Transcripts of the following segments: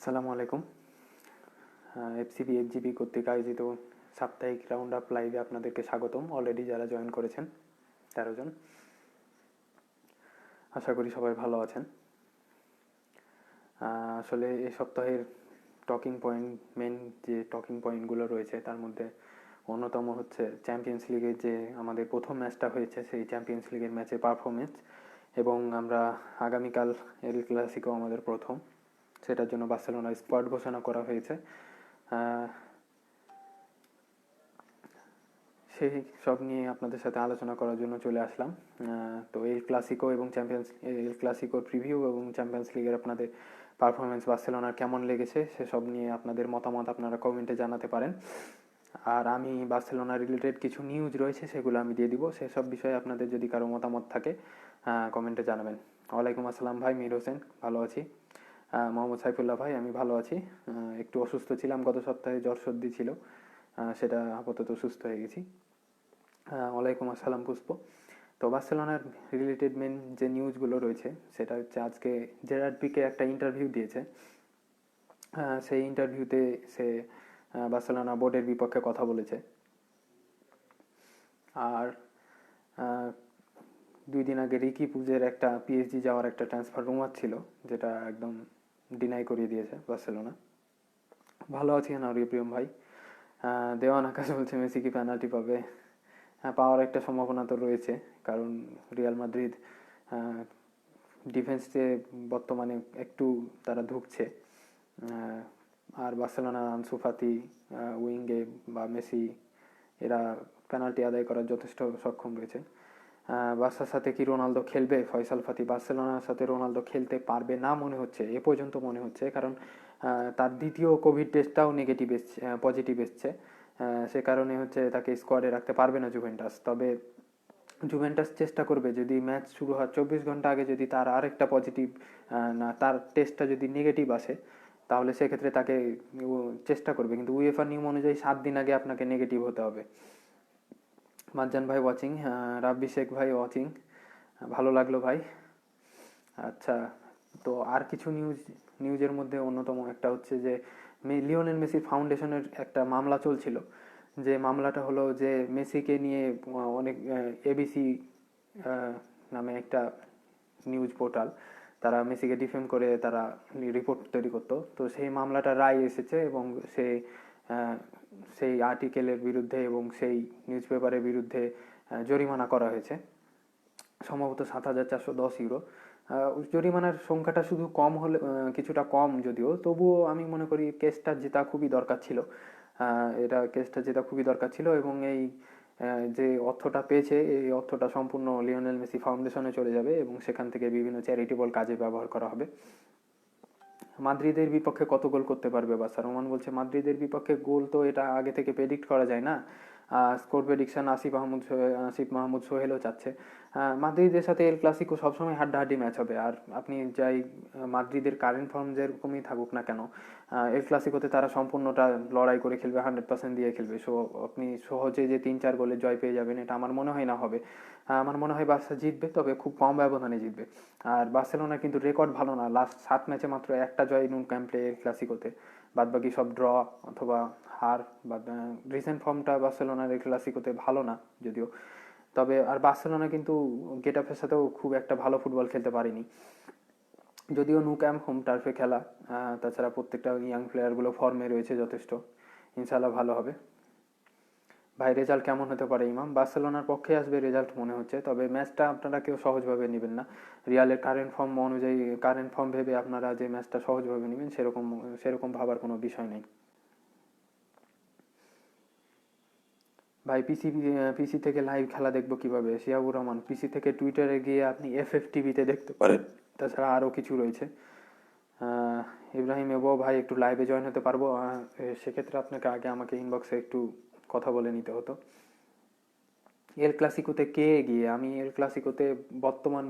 আসসালামু আলাইকুম। এফসিবি এফজিবি কর্তৃক আয়োজিত সাপ্তাহিক রাউন্ড আপ লাইভে আপনাদেরকে স্বাগতম। অলরেডি যারা জয়েন করেছেন 13 জন, আশা করি সবাই ভালো আছেন। আসলে এই সপ্তাহের মেন যে টকিং পয়েন্টগুলো রয়েছে তার মধ্যে অন্যতম হচ্ছে চ্যাম্পিয়ন্স লিগের যে আমাদের প্রথম ম্যাচটা হয়েছে, সেই চ্যাম্পিয়ন্স লিগের ম্যাচের পারফরমেন্স, এবং আমরা আগামীকাল এল ক্লাসিকো আমাদের প্রথম, সেটার জন্য বার্সেলোনার স্কোয়াড ঘোষণা করা হয়েছে। সেই সব নিয়ে আপনাদের সাথে আলোচনা করার জন্য চলে আসলাম। তো এল ক্লাসিকো এবং এল ক্লাসিকোর প্রিভিউ এবং চ্যাম্পিয়ন্স লিগের আপনাদের পারফরমেন্স বার্সেলোনার কেমন লেগেছে সেসব নিয়ে আপনাদের মতামত আপনারা কমেন্টে জানাতে পারেন। আর আমি বার্সেলোনা রিলেটেড কিছু নিউজ রয়েছে সেগুলো আমি দিয়ে দিব, সেসব বিষয়ে আপনাদের যদি কারো মতামত থাকে কমেন্টে জানাবেন। ওয়ালাইকুম আসসালাম ভাই, মীর হোসেন, ভালো আছি। মোহাম্মদ সাইফুল্লাহ ভাই, আমি ভালো আছি। একটু অসুস্থ ছিলাম, গত সপ্তাহে জ্বর সর্দি ছিল, সেটা আপাতত সুস্থ হয়ে গেছি। ওয়ালাইকুম আসসালাম পুষ্প। তো বার্সেলোনার রিলেটেড মেন যে নিউজগুলো রয়েছে সেটা হচ্ছে আজকে জেরার্ড পিকে একটা ইন্টারভিউ দিয়েছে। সেই ইন্টারভিউতে সে বার্সেলোনা বোর্ডের বিপক্ষে কথা বলেছে। আর 2 দিন আগে রিকি পুজের একটা পিএসজি যাওয়ার একটা ট্রান্সফার রুমার ছিল, যেটা একদম ডিনাই করিয়ে দিয়েছে বার্সেলোনা। ভালো আছি না প্রিয়ম ভাই? দেওয়ান আকাশ বলছে মেসি কি পেনাল্টি পাবে? হ্যাঁ, পাওয়ার একটা সম্ভাবনা তো রয়েছে, কারণ রিয়াল মাদ্রিদ ডিফেন্সে বর্তমানে একটু তারা ধুঁকছে। আর বার্সেলোনা আনসু ফাতি উইঙ্গে বা মেসি এরা পেনাল্টি আদায় করার যথেষ্ট সক্ষম রয়েছে। বার্সার সাথে কি রোনালদো খেলবে? ফয়সাল ফাতি, বার্সেলোনার সাথে রোনালদো খেলতে পারবে না মনে হচ্ছে, এ পর্যন্ত মনে হচ্ছে, কারণ তার দ্বিতীয় কোভিড টেস্টটাও নেগেটিভ এসছে, পজিটিভ এসছে। সে কারণে হচ্ছে তাকে স্কোয়াডে রাখতে পারবে না জুভেন্টাস। তবে জুভেন্টাস চেষ্টা করবে, যদি ম্যাচ শুরু হওয়ার 24 ঘন্টা আগে যদি তার আরেকটা পজিটিভ না, তার টেস্টটা যদি নেগেটিভ আসে, তাহলে সেক্ষেত্রে তাকে চেষ্টা করবে, কিন্তু উয়েফার নিয়ম অনুযায়ী 7 দিন আগে আপনাকে নেগেটিভ হতে হবে। মাজ্জান ভাই ওয়াচিং, রাব্বি শেখ ভাই ওয়াচিং, ভালো লাগলো ভাই। আচ্ছা, তো আর কিছু নিউজের মধ্যে অন্যতম একটা হচ্ছে যে লিওনেল মেসি ফাউন্ডেশনের একটা মামলা চলছিল। যে মামলাটা হলো যে মেসিকে নিয়ে অনেক এবিসি নামে একটা নিউজ পোর্টাল, তারা মেসিকে ডিফেম করে তারা রিপোর্ট তৈরি করতো। তো সেই মামলাটা রায় এসেছে এবং সেই আর্টিকেলের বিরুদ্ধে এবং সেই নিউজ পেপারের বিরুদ্ধে জরিমানা করা হয়েছে, সম্ভবত 7,410 ইউরো। জরিমানার সংখ্যাটা শুধু কম হলে, কিছুটা কম যদিও, তবুও আমি মনে করি কেসটা জেতা খুবই দরকার ছিল। কেসটা জেতা খুবই দরকার ছিল, এবং এই যে অর্থটা পেয়েছে এই অর্থটা সম্পূর্ণ লিওনেল মেসি ফাউন্ডেশনে চলে যাবে এবং সেখান থেকে বিভিন্ন চ্যারিটেবল কাজে ব্যবহার করা হবে। মাদ্রিদের বিপক্ষে কত গোল করতে পারবে বার্সা? রোমান বলছে মাদ্রিদের বিপক্ষে গোল তো এটা আগে থেকে প্রেডিক্ট করা যায় না। স্কোর প্রেডিকশন আসিফ মাহমুদ সোহেলও চাচ্ছে। মাদ্রিদের সাথে এল ক্লাসিকো সবসময় হাড্ডাহাড্ডি ম্যাচ হবে। আর আপনি যাই মাদ্রিদের কারেন্ট ফর্ম যেরকমই থাকুক না কেন, এল ক্লাসিকোতে তারা সম্পূর্ণটা লড়াই করে খেলবে, 100% দিয়ে খেলবে। সো আপনি সহজে যে 3-4 গোলে জয় পেয়ে যাবেন এটা আমার মনে হয় না হবে। আমার মনে হয় বার্সা জিতবে, তবে খুব কম ব্যবধানে জিতবে। আর বার্সেলোনা কিন্তু রেকর্ড ভালো না, লাস্ট 7 ম্যাচে মাত্র একটা জয় নুন ক্যাম্পে এল ক্লাসিকোতে, বাদবাকি সব ড্র অথবা হার। বা রিসেন্ট ফর্মটা বার্সেলোনার এল ক্লাসিকোতে ভালো না যদিও। তবে আর বার্সেলোনা কিন্তু গেটাফের সাথেও খুব একটা ভালো ফুটবল খেলতে পারেনি, যদিও নো ক্যাম্প হোম টার্ফে খেলা। তাছাড়া প্রত্যেকটা ইয়াং প্লেয়ারগুলো ফর্মে রয়েছে যথেষ্ট, ইনশাল্লাহ ভালো হবে। ভাই রেজাল্ট কেমন হতে পারে ইমাম? বার্সেলোনার পক্ষে আসবে রেজাল্ট মনে হচ্ছে, তবে ম্যাচটা আপনারা কেউ সহজভাবে নেবেন না। রিয়ালের কারেন্ট ফর্ম অনুযায়ী, কারেন্ট ফর্ম ভেবে আপনারা যে ম্যাচটা সহজভাবে নেবেন সেরকম ভাবার কোনো বিষয় নেই। ভাই পিসি থেকে লাইভ খেলা দেখবো কিভাবে? শিয়াবুর রহমান, পিসি থেকে টুইটারে গিয়ে আপনি FF টিভিতে দেখতে পারেন, তাছাড়া আরও কিছু রয়েছে। ইব্রাহিম এবো ভাই, একটু লাইভে জয়েন হতে পারবো? সেক্ষেত্রে আপনাকে আগে আমাকে ইনবক্সে একটু কথা বলে নিতে হতো। এল ক্লাসিকোতে কে এগিয়ে? আমি এল ক্লাসিকোতে বর্তমান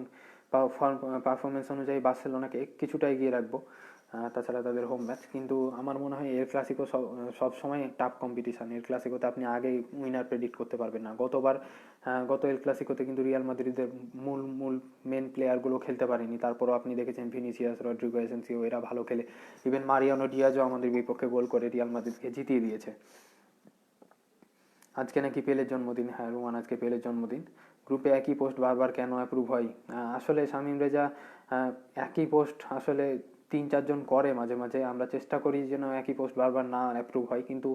পারফরমেন্স অনুযায়ী বার্সেলোনাকে কিছুটা এগিয়ে রাখবো। তাছাড়া তাদের হোম ম্যাচ। কিন্তু আমার মনে হয় এল ক্লাসিকো সব সময় টাফ কম্পিটিশান। এল ক্লাসিকোতে আপনি আগেই উইনার প্রেডিক্ট করতে পারবেন না। গত এল ক্লাসিকোতে কিন্তু রিয়াল মাদ্রিদের মূল মেন প্লেয়ারগুলো খেলতে পারেনি, তারপরও আপনি দেখেছেন ভিনিসিয়াস, রদ্রিগো, এসেন্সিও এরা ভালো খেলে, ইভেন মারিয়ানো ডিয়াজও আমাদের বিপক্ষে গোল করে রিয়াল মাদ্রিদকে জিতিয়ে দিয়েছে। আজকে নাকি পেলের জন্মদিন, হ্যাঁ রোমান আজকে পেলের জন্মদিন। গ্রুপে একই পোস্ট বারবার কেন অ্যাপ্রুভ হয়? আসলে শামীম রেজা, একই পোস্ট আসলে 3-4 জন করে মাঝে মাঝে, আমরা চেষ্টা করি যেন একই পোস্ট বারবার না অ্যাপ্রুভ হয়, কিন্তু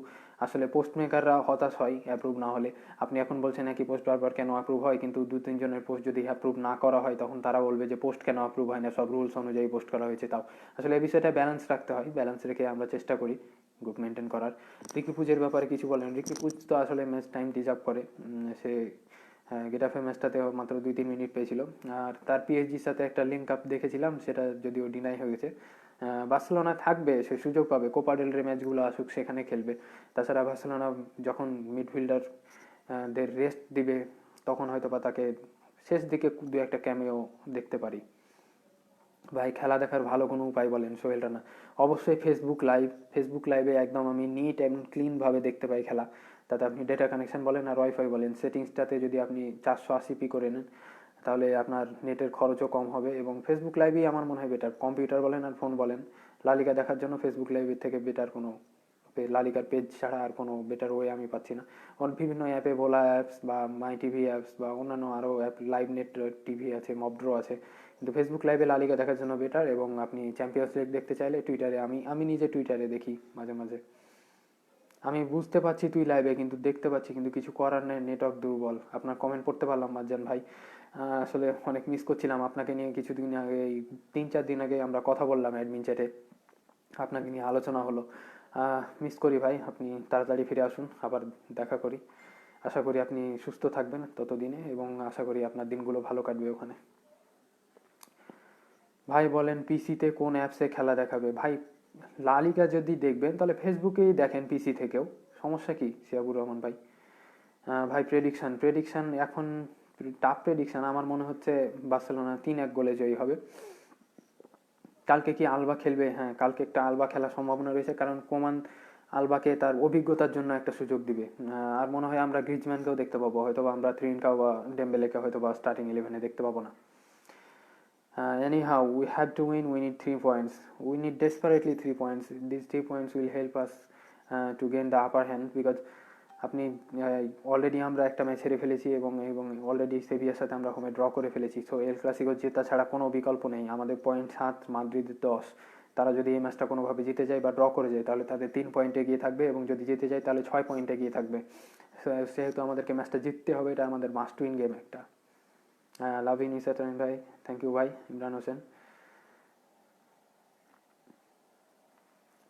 আসলে পোস্ট মেকাররা হতাশ হয় অ্যাপ্রুভ না হলে। আপনি এখন বলছেন একই পোস্ট বারবার কেন অ্যাপ্রুভ হয়, কিন্তু 2-3 জনের পোস্ট যদি অ্যাপ্রুভ না করা হয় তখন তারা বলবে যে পোস্ট কেন অ্যাপ্রুভ হয় না, সব রুলস অনুযায়ী পোস্ট করা হয়েছে। তাও আসলে এই বিষয়টা ব্যালেন্স রাখতে হয়, ব্যালেন্স রেখে আমরা চেষ্টা করি গ্রুপ মেনটেন করার। রিকি পুজের ব্যাপারে কিছু বলেন? রিকি পুজ তো আসলে ম্যাচ টাইম ডিজার্ভ করে। সে গেটাফে ম্যাচটাতে মাত্র 2-3 মিনিট পেয়েছিল। আর তার পিএসজির সাথে একটা লিঙ্ক আপ দেখেছিলাম, সেটা যদিও ডিনাই হয়ে গেছে। বার্সেলোনা থাকবে, সে সুযোগ পাবে, কোপা ডেল রে ম্যাচগুলো আসুক সেখানে খেলবে। তাছাড়া বার্সেলোনা যখন মিডফিল্ডার দের রেস্ট দিবে তখন হয়তো বা তাকে শেষ দিকে 2-1 ক্যামেও দেখতে পারি। ভাই খেলা দেখার ভালো কোনো উপায় বলেন? সোহেল রানা, অবশ্যই ফেসবুক লাইভে একদম আমি নিট এবং ক্লিনভাবে দেখতে পাই খেলা। তাতে আপনি ডেটা কানেকশন বলেন আর ওয়াইফাই বলেন, সেটিংসটাতে যদি আপনি 480p করে নেন তাহলে আপনার নেটের খরচও কম হবে, এবং ফেসবুক লাইভই আমার মনে হয় বেটার। কম্পিউটার বলেন আর ফোন বলেন, লালিগা দেখার জন্য ফেসবুক লাইভের থেকে বেটার কোনো লালিগার পেজ ছাড়া আর কোনো বেটার ওয়ে আমি পাচ্ছি না। বিভিন্ন অ্যাপে, ভোলা অ্যাপস বা মাই টিভি অ্যাপস বা অন্যান্য আরও অ্যাপ, লাইভ নেট টিভি আছে, মবড্রো আছে, কিন্তু ফেসবুক লাইভে লালিগা দেখার জন্য বেটার। এবং আপনি চ্যাম্পিয়ন্স লিগ দেখতে চাইলে টুইটারে, আমি নিজে টুইটারে দেখি মাঝে মাঝে। আমি বুঝতে পারছি তুই লাইভে, কিন্তু দেখতে পাচ্ছি, কিন্তু কিছু করার নেই, নেটওয়ার্ক দুর্বল। আপনার কমেন্ট পড়তে পারলাম মাজ্জান ভাই, আসলে অনেক মিস করছিলাম আপনাকে নিয়ে। কিছুদিন আগে, এই 3-4 দিন আগে আমরা কথা বললাম অ্যাডমিন চ্যাটে, আপনাকে নিয়ে আলোচনা হলো। মিস করি ভাই, আপনি তাড়াতাড়ি ফিরে আসুন, আবার দেখা করি। আশা করি আপনি সুস্থ থাকবেন ততদিনে, এবং আশা করি আপনার দিনগুলো ভালো কাটবে ওখানে। ভাই বলেন পিসিতে কোন অ্যাপসে খেলা দেখাবে? ভাই লা লিগা যদি দেখবেন তাহলে ফেসবুকেই দেখেন, পিসি থেকেও সমস্যা কি সিয়াবুর রহমান ভাই? ভাই প্রেডিকশন এখন টাফ প্রেডিকশন, আমার মনে হচ্ছে বার্সেলোনা 3-1 গোলে জয়ী হবে। কালকে কি আলবা খেলবে? হ্যাঁ, কালকে একটা আলবা খেলার সম্ভাবনা রয়েছে, কারণ কোমান আলবাকে তার অভিজ্ঞতার জন্য একটা সুযোগ দিবে। আর মনে হয় আমরা গ্রিজম্যানকেও দেখতে পাবো, হয়তো আমরা ত্রিনকাও বা ডেম্বেলেকে হয়তো বা স্টার্টিং 11-এ দেখতে পাবো না। Anyhow, we have to win. We need 3 points. We need desperately 3 points. These 3 points will help us to gain the upper hand, because আপনি অলরেডি আমরা একটা ম্যাচ হেরে ফেলেছি, এবং অলরেডি সেভিয়ার সাথে আমরা হোমে ড্র করে ফেলেছি। সো এল ক্লাসিকো জেতা ছাড়া কোনো বিকল্প নেই। আমাদের পয়েন্ট 7, মাদ্রিদের 10। তারা যদি এই ম্যাচটা কোনোভাবে জিতে যায় বা ড্র করে যায় তাহলে তাদের 3 পয়েন্ট এগিয়ে থাকবে, এবং যদি জিতে যায় তাহলে 6 পয়েন্ট এগিয়ে থাকবে। সেহেতু আমাদেরকে ম্যাচটা জিততে হবে, এটা আমাদের মাস্ট উইন গেম একটা। লাভ ইন ইসাটান ভাই, থ্যাংক ইউ ভাই। ইমরান হোসেন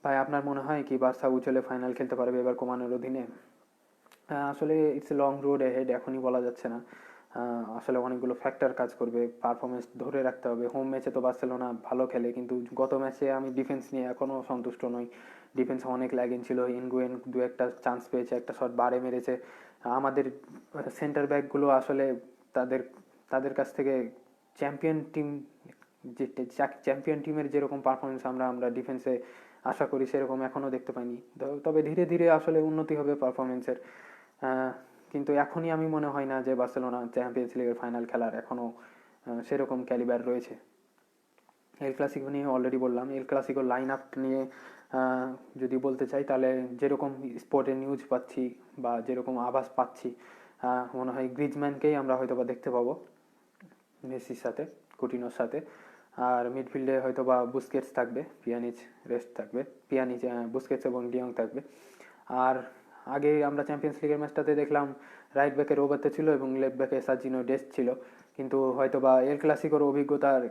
ভাই, আপনার মনে হয় কি বার্সা উচলে ফাইনাল খেলতে পারবে এবার কোমানের অধীনে? আসলে it's a long road ahead, এখনই বলা যাচ্ছে না। আসলে অনেকগুলো ফ্যাক্টর কাজ করবে, পারফরমেন্স ধরে রাখতে হবে। হোম ম্যাচে তো বার্সেলোনা ভালো খেলে, কিন্তু গত ম্যাচে আমি ডিফেন্স নিয়ে এখনও সন্তুষ্ট নই। ডিফেন্সে অনেক ল্যাগিং ছিল। ইনগুয়েন 2-1 চান্স পেয়েছে, একটা শট বারে মেরেছে। আমাদের সেন্টার ব্যাকগুলো আসলে তাদের তাদের কাছ থেকে চ্যাম্পিয়ন টিম, যে চ্যাম্পিয়ন টিমের যেরকম পারফরমেন্স আমরা ডিফেন্সে আশা করি সেরকম এখনও দেখতে পাইনি। তবে ধীরে ধীরে আসলে উন্নতি হবে পারফরমেন্সের। কিন্তু এখনই আমি মনে হয় না যে বার্সেলোনা চ্যাম্পিয়ন্স লিগের ফাইনাল খেলার এখনও সেরকম ক্যালিবার রয়েছে। এল ক্লাসিকো নিয়ে অলরেডি বললাম। এল ক্লাসিকো লাইন আপ নিয়ে যদি বলতে চাই, তাহলে যেরকম স্পোর্টে নিউজ পাচ্ছি বা যেরকম আভাস পাচ্ছি, মনে হয় গ্রিজম্যানকেই আমরা হয়তো বা দেখতে পাবো মেসির সাথে, কুটিনোর সাথে। আর মিডফিল্ডে হয়তো বা বুস্কেটস থাকবে, পিয়ানিচ রেস্ট থাকবে, বুস্কেটস এবং ডিয়ং থাকবে। আর আগে আমরা চ্যাম্পিয়ন্স লিগের ম্যাচটাতে দেখলাম রাইট ব্যাকে রোবার্তো ছিল এবং লেফট ব্যাকে সার্জিনো ডেস্ট ছিল, কিন্তু হয়তো বা এল ক্লাসিকোর অভিজ্ঞতার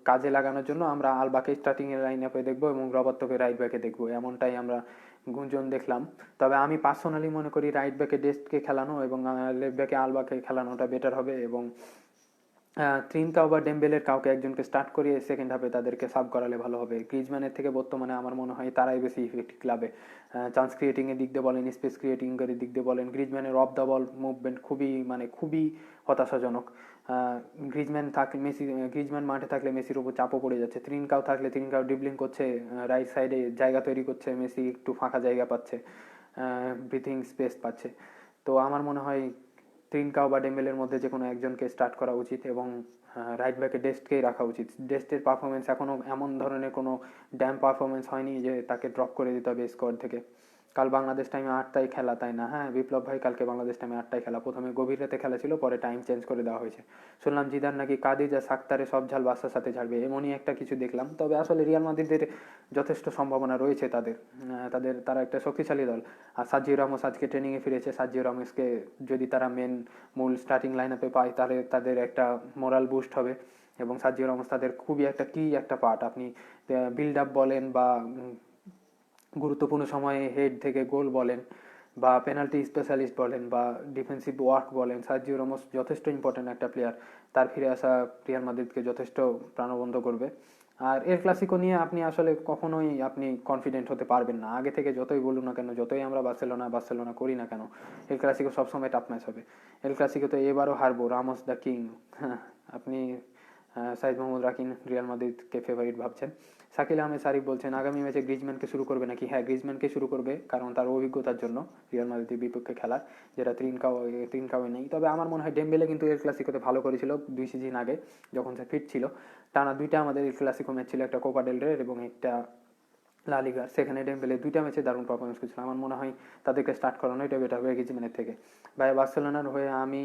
কাজে লাগানোর জন্য আমরা আলবাকে স্টার্টিংয়ের লাইন আপে দেখবো এবং রবার্তোকে রাইট ব্যাকে দেখবো, এমনটাই আমরা গুঞ্জন দেখলাম। তবে আমি পার্সোনালি মনে করি রাইট ব্যাকে ডেস্টকে খেলানো এবং লেফট ব্যাকে আলবাকে খেলানোটা বেটার হবে, এবং ত্রিনকাও বা ডেম্বেলের কাউকে একজনকে স্টার্ট করিয়ে সেকেন্ড হাফে তাদেরকে সাব করালে ভালো হবে। গ্রিজম্যানের থেকে বর্তমানে আমার মনে হয় তারাই বেশি ইফেক্টিভ ক্লাবে। চান্স ক্রিয়েটিংয়ের দিক দিয়ে বলেন, স্পেস ক্রিয়েটিংয়ের দিক দিয়ে বলেন, গ্রিজম্যানের অফ দ্য বল মুভমেন্ট খুবই হতাশাজনক। গ্রিজম্যান মাঠে থাকলে মেসির উপর চাপও পড়ে যাচ্ছে, ত্রিনকাও থাকলে ত্রিনকাও ড্রিবলিং করছে, রাইট সাইডে জায়গা তৈরি করছে, মেসি একটু ফাঁকা জায়গা পাচ্ছে, ব্রিথিং স্পেস পাচ্ছে। তো আমার মনে হয় ত্রিনকাও বা ডেম্বেলের মধ্যে যে কোনো একজনকে স্টার্ট করা উচিত এবং রাইট ব্যাকে ডেস্টকেই রাখা উচিত। ডেস্টের পারফরমেন্স এখনও এমন ধরনের কোনো ড্যাম পারফরমেন্স হয়নি যে তাকে ড্রপ করে দিতে হবে স্কোয়াড থেকে। কাল বাংলাদেশ টাইমে 8টায় খেলা, তাই না? হ্যাঁ বিপ্লব ভাই, কালকে বাংলাদেশ টাইমে 8টায় খেলা। প্রথমে গভীর রাতে খেলা ছিল, পরে টাইম চেঞ্জ করে দেওয়া হয়েছে। শুনলাম জিদান নাকি কাদিজ আর সাক্তারে সব ঝাল বাচ্চার সাথে ঝাড়বে, এমনই একটা কিছু দেখলাম। তবে আসলে রিয়াল মাদ্রিদের যথেষ্ট সম্ভাবনা রয়েছে, তারা একটা শক্তিশালী দল। আর সার্জিও রামোস আজকে ট্রেনিংয়ে ফিরেছে। সার্জিও রামোসকে যদি তারা মূল স্টার্টিং লাইন আপে পায়, তাহলে তাদের একটা মোরাল বুস্ট হবে এবং সার্জিও রামোস তাদের খুবই একটা পার্ট। আপনি বিল্ড আপ বলেন বা গুরুত্বপূর্ণ সময়ে হেড থেকে গোল বলেন বা পেনাল্টি স্পেশালিস্ট বলেন বা ডিফেন্সিভ ওয়ার্ক বলেন, সার্জিও রামোস যথেষ্ট ইম্পর্ট্যান্ট একটা প্লেয়ার। তার ফিরে আসা রিয়াল মাদ্রিদকে যথেষ্ট প্রাণবন্ত করবে। আর এর ক্লাসিকো নিয়ে আপনি আসলে কখনোই কনফিডেন্ট হতে পারবেন না, আগে থেকে যতই বলুন না কেন, যতই আমরা বার্সেলোনা করি না কেন, এল ক্লাসিকো সবসময় টাফ ম্যাচ হবে। এল ক্লাসিকো তো এবারও হারবো, রামোস দ্য কিং। হ্যাঁ, আপনি সাইদ মাহমুদ রাকিন রিয়াল মাদ্রিদকে ফেভারিট ভাবছেন। শাকিল আহমেদ সারিফ বলছেন আগামী ম্যাচে গ্রিজম্যানকে শুরু করবে নাকি? হ্যাঁ, গ্রিজম্যানকে শুরু করবে, কারণ তার অভিজ্ঞতার জন্য রিয়াল মাদ্রিদের বিপক্ষে খেলার, যেটা ত্রিনকাওয়ে নেই। তবে আমার মনে হয় ডেম্বেলে কিন্তু এল ক্লাসিকোতে ভালো করেছিল 2 সিজন আগে, যখন সে ফিট ছিল। টানা 2টা আমাদের এল ক্লাসিকো ম্যাচ ছিল, একটা কোপা ডেল রে এবং একটা লা লিগার। সেখানে ডেম্বেলে 2টা ম্যাচে দারুণ পারফরমেন্স করেছিল। আমার মনে হয় তাদেরকে স্টার্ট করানো এটা বেটার হবে গ্রিজম্যানের থেকে। ভাই বার্সেলোনার হয়ে আমি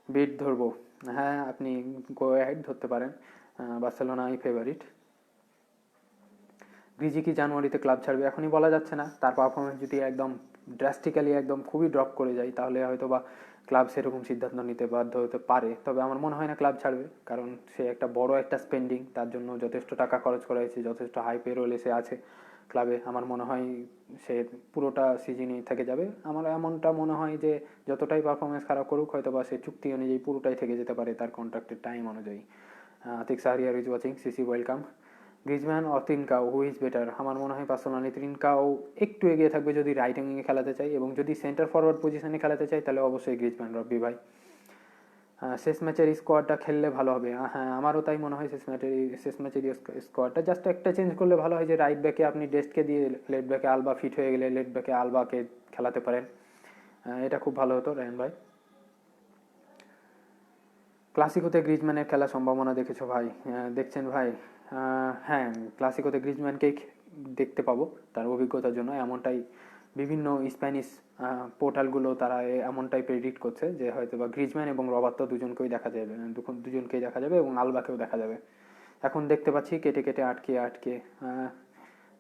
বিট ধরবো। হ্যাঁ, আপনি গো অ্যাহেড ধরতে পারেন, বার্সেলোনাই ফেভারিট। গ্রিজি কি জানুয়ারিতে ক্লাব ছাড়বে? এখনই বলা যাচ্ছে না। তার পারফরমেন্স যদি একদম ড্রাস্টিক্যালি একদম খুবই ড্রপ করে যায়, তাহলে হয়তো বা ক্লাব সেরকম সিদ্ধান্ত নিতে বাধ্য হতে পারে। তবে আমার মনে হয় না ক্লাব ছাড়বে, কারণ সে একটা বড় একটা স্পেন্ডিং, তার জন্য যথেষ্ট টাকা খরচ করা হয়েছে, যথেষ্ট হাই পেরোলে সে আছে ক্লাবে। আমার মনে হয় সে পুরোটা সিজনই থেকে যাবে। আমার এমনটা মনে হয় যে যতটাই পারফরমেন্স খারাপ করুক, হয়তো বা সে চুক্তি অনুযায়ী পুরোটাই থেকে যেতে পারে তার কন্ট্রাক্টের টাইম অনুযায়ী। আতিক সাহারিয়ার ইজ ওয়াচিং, সিসি welcome. Griezmann or Trincao, who is better? আমার মনে হয় পার্সোনালি ত্রিনকাও একটু এগিয়ে থাকবে যদি রাইট উইংয়ে খেলাতে চাই, এবং যদি সেন্টার ফরওয়ার্ড পজিশনে খেলাতে চাই তাহলে অবশ্যই গ্রিজম্যান। রব্বি ভাই, শেষ ম্যাচের স্কোয়াডটা খেললে ভালো হবে। হ্যাঁ, আমারও তাই মনে হয়। শেষ ম্যাচের স্কোয়াডটা জাস্ট একটা চেঞ্জ করলে ভালো হয়, যে রাইট ব্যাকে আপনি ডেস্টকে দিয়ে লেফট ব্যাকে আলবা ফিট হয়ে গেলে লেফট ব্যাকে আলবাকে খেলাতে পারেন, এটা খুব ভালো হতো। রায়ন ভাই, ক্লাসিকোতে গ্রিজম্যানের খেলার সম্ভাবনা দেখেছো ভাই? দেখছেন ভাই? হ্যাঁ, ক্লাসিকোতে গ্রিজম্যানকেই দেখতে পাবো তার অভিজ্ঞতার জন্য, এমনটাই বিভিন্ন স্প্যানিশ পোর্টালগুলো তারা এমনটাই প্রেডিক্ট করছে যে হয়তো বা গ্রিজম্যান এবং রবার্তো দুজনকেই দেখা যাবে এবং আলবাকেও দেখা যাবে। এখন দেখতে পাচ্ছি কেটে কেটে আটকে।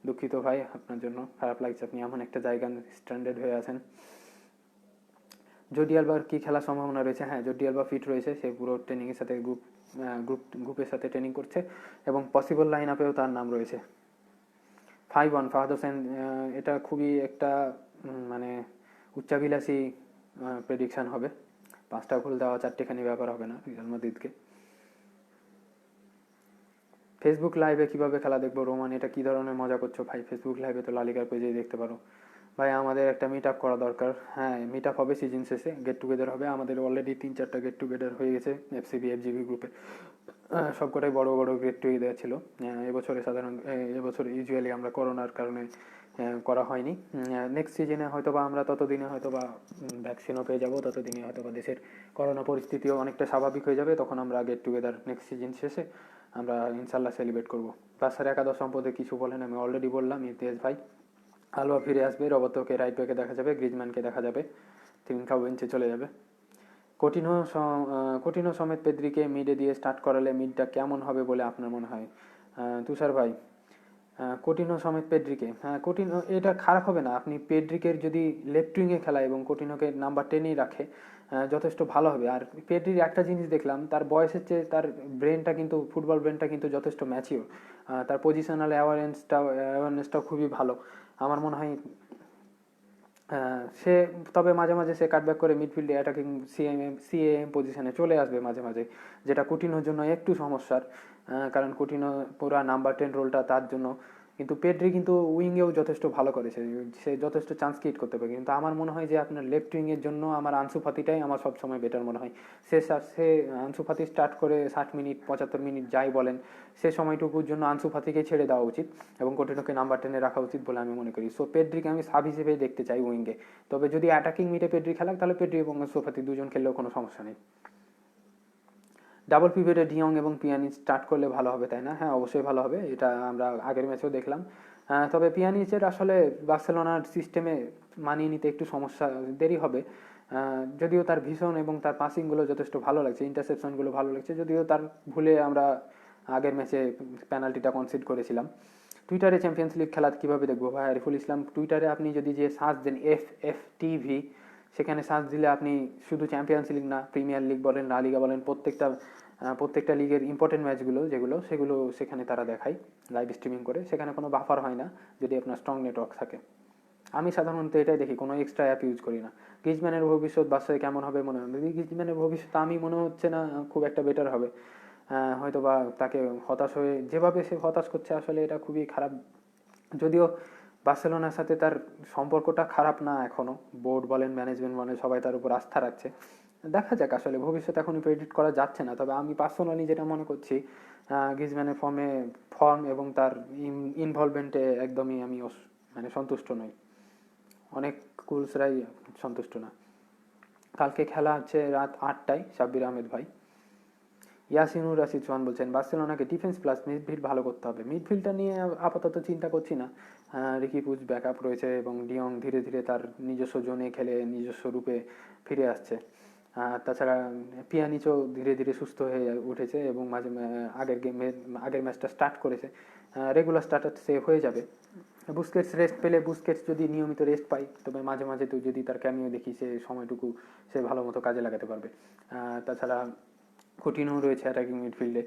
দুঃখিত ভাই, আপনার জন্য খারাপ লাগছে, আপনি এমন একটা জায়গা স্ট্যান্ডার্ড হয়ে আছেন। জর্ডি আলবার কি খেলার সম্ভাবনা রয়েছে? হ্যাঁ, জর্ডি আলবা ফিট রয়েছে, সে পুরো ট্রেনিংয়ের সাথে গ্রুপের সাথে ট্রেনিং করছে এবং পসিবল লাইন আপেও তার নাম রয়েছে। 5-1 ফাহাদ হোসেন, এটা খুবই একটা মানে উচ্চাভিলাষী প্রেডিকশান হবে। 5টা গোল দেওয়া 4টেখানি ব্যাপার হবে না রিয়াল মাদ্রিদকে। ফেসবুক লাইভে কিভাবে খেলা দেখবো? রোমান, এটা কি ধরনের মজা করছো ভাই? ফেসবুক লাইভে তো লালিগার পেজেই দেখতে পারো। ভাই আমাদের একটা মিট আপ করা দরকার। হ্যাঁ, মিট আপ হবে সিজন শেষে, গেট টুগেদার হবে। আমাদের অলরেডি 3-4টা গেট টুগেদার হয়ে গেছে এফজিবি গ্রুপে। সবকটাই বড় বড় গেট টুগেদার ছিল। এবছর ইউজুয়ালি আমরা করোনার কারণে করা হয়নি। নেক্সট সিজনে হয়তো বা আমরা ততদিনে হয়তো বা ভ্যাকসিনও পেয়ে যাবো, ততদিনে হয়তো বা দেশের করোনা পরিস্থিতিও অনেকটা স্বাভাবিক হয়ে যাবে, তখন আমরা গেট টুগেদার নেক্সট সিজন শেষে আমরা ইনশাল্লাহ সেলিব্রেট করবো। বাসার একাদশ সম্পর্কে কিছু বলেন? আমি অলরেডি বললাম, ইতিহাস ভাই আলবা ফিরে আসবে, রবার্তোকে রাইট ব্যাকে দেখা যাবে, গ্রিজম্যানকে দেখা যাবে, ত্রিনকাও বেঞ্চে চলে যাবে। কঠিনো সমেত পেদ্রিকে মিডে দিয়ে স্টার্ট করালে মিডটা কেমন হবে বলে আপনার মনে হয়? তুষার ভাই, কঠিনো সমেত পেড্রিকে, হ্যাঁ কঠিনো এটা খারাপ হবে না। আপনি পেড্রিকের যদি লেফট উইংয়ে খেলা এবং কঠিনোকে নাম্বার 10-এই রাখে, যথেষ্ট ভালো হবে। আর পেড্রির একটা জিনিস দেখলাম, তার বয়সের চেয়ে তার ব্রেনটা কিন্তু, ফুটবল ব্রেনটা কিন্তু যথেষ্ট ম্যাচিওর। তার পজিশনাল অ্যাওয়ারনেসটাও খুবই ভালো। আমার মনে হয় সে, তবে মাঝে মাঝে সে কাটব্যাক করে মিডফিল্ডে অ্যাটাকিং সিএএম পজিশনে চলে আসবে মাঝে মাঝে, যেটা কুটিনোর জন্য একটু সমস্যার, কারণ কুটিনো পুরা নাম্বার 10 রোলটা তার জন্য কিন্তু পেড্রি কিন্তু উইংয়েও যথেষ্ট ভালো করেছে, সে যথেষ্ট চান্স ক্রিয়েট করতে পারে। কিন্তু আমার মনে হয় যে আপনার লেফট উইংয়ের জন্য আমার আনসু ফাতিটাই আমার সবসময় বেটার মনে হয়। সে আনসু ফাতি স্টার্ট করে 60 মিনিট 75 মিনিট যাই বলেন, সে সময়টুকুর জন্য আনসু ফাতিকে ছেড়ে দেওয়া উচিত এবং কোটিনোকে নাম্বার 10-এ রাখা উচিত বলে আমি মনে করি। সো পেড্রিকে আমি সাব হিসেবে দেখতে চাই উইঙ্গে। তবে যদি অ্যাটাকিং মিডে পেড্রি খেলাক তাহলে পেড্রি এবং আনসু ফাতি দুজন খেললেও কোনো সমস্যা নেই। ডাবল পিভটে ডিয়ং এবং পিয়ানিচ স্টার্ট করলে ভালো হবে, তাই না? হ্যাঁ, অবশ্যই ভালো হবে, এটা আমরা আগের ম্যাচেও দেখলাম। তবে পিয়ানিচের আসলে বার্সেলোনার সিস্টেমে মানিয়ে নিতে একটু সমস্যা, দেরি হবে। যদিও তার ভিশন এবং তার পাসিংগুলো যথেষ্ট ভালো লাগছে, ইন্টারসেপশনগুলো ভালো লাগছে, যদিও তার ভুলে আমরা আগের ম্যাচে পেনাল্টিটা কনসিড করেছিলাম। টুইটারে চ্যাম্পিয়ন্স লিগ খেলা কীভাবে দেখবো ভাই আরিফুল ইসলাম? টুইটারে আপনি যদি যে সার্চ দেন FFTV, সেখানে সার্চ দিলে আপনি শুধু চ্যাম্পিয়ন্স লিগ না, প্রিমিয়ার লিগ বলেন, লা লিগা বলেন, প্রত্যেকটা লিগের ইম্পর্টেন্ট ম্যাচগুলো সেগুলো সেখানে তারা দেখায় লাইভ স্ট্রিমিং করে। সেখানে কোনো বাফার হয় না যদি আপনার স্ট্রং নেটওয়ার্ক থাকে। আমি সাধারণত এটাই দেখি, কোনো এক্সট্রা অ্যাপ ইউজ করি না। গ্রিজম্যানের ভবিষ্যৎ বাসায় কেমন হবে মনে হয়? গ্রিজম্যানের ভবিষ্যৎ আমি মনে হচ্ছে না খুব একটা বেটার হবে। হয়তো বা তাকে হতাশ হয়ে যেভাবে সে হতাশ করছে, আসলে এটা খুবই খারাপ। যদিও বার্সেলোনার সাথে তার সম্পর্কটা খারাপ না এখনও, বোর্ড বলেন, ম্যানেজমেন্ট বলেন, সবাই তার উপর আস্থা রাখছে। দেখা যাক, আসলে ভবিষ্যৎ এখনই প্রেডিক্ট করা যাচ্ছে না। তবে আমি পার্সোনালি যেটা মনে করছি, গ্রিজম্যানের ফর্ম এবং তার ইনভলভমেন্টে একদমই আমি মানে সন্তুষ্ট নই। অনেক কুলসরাই সন্তুষ্ট না। কালকে খেলা হচ্ছে রাত 8টায়, সাব্বির আহমেদ ভাই। ইয়াসিনুর রাশিদ চৌহান বলছেন বার্সেলোনাকে ডিফেন্স প্লাস মিডফিল্ড ভালো করতে হবে। মিডফিল্ডটা নিয়ে আপাতত চিন্তা করছি না। রিকি পুজ ব্যাকআপ রয়েছে এবং ডিয়ং ধীরে ধীরে তার নিজস্ব জোনে খেলে নিজস্ব রূপে ফিরে আসছে। তাছাড়া পিয়ানিচও ধীরে ধীরে সুস্থ হয়ে উঠেছে এবং আগের ম্যাচটা স্টার্ট করেছে, রেগুলার স্টার্টার সে হয়ে যাবে। বুস্কেটস রেস্ট পেলে, বুস্কেটস যদি নিয়মিত রেস্ট পাই, তবে মাঝে মাঝে তো যদি তার ক্যামিও দেখি, সে সময়টুকু সে ভালো মতো কাজে লাগাতে পারবে। তাছাড়া কুটিনো রয়েছে অ্যাটাকিং মিডফিল্ডে।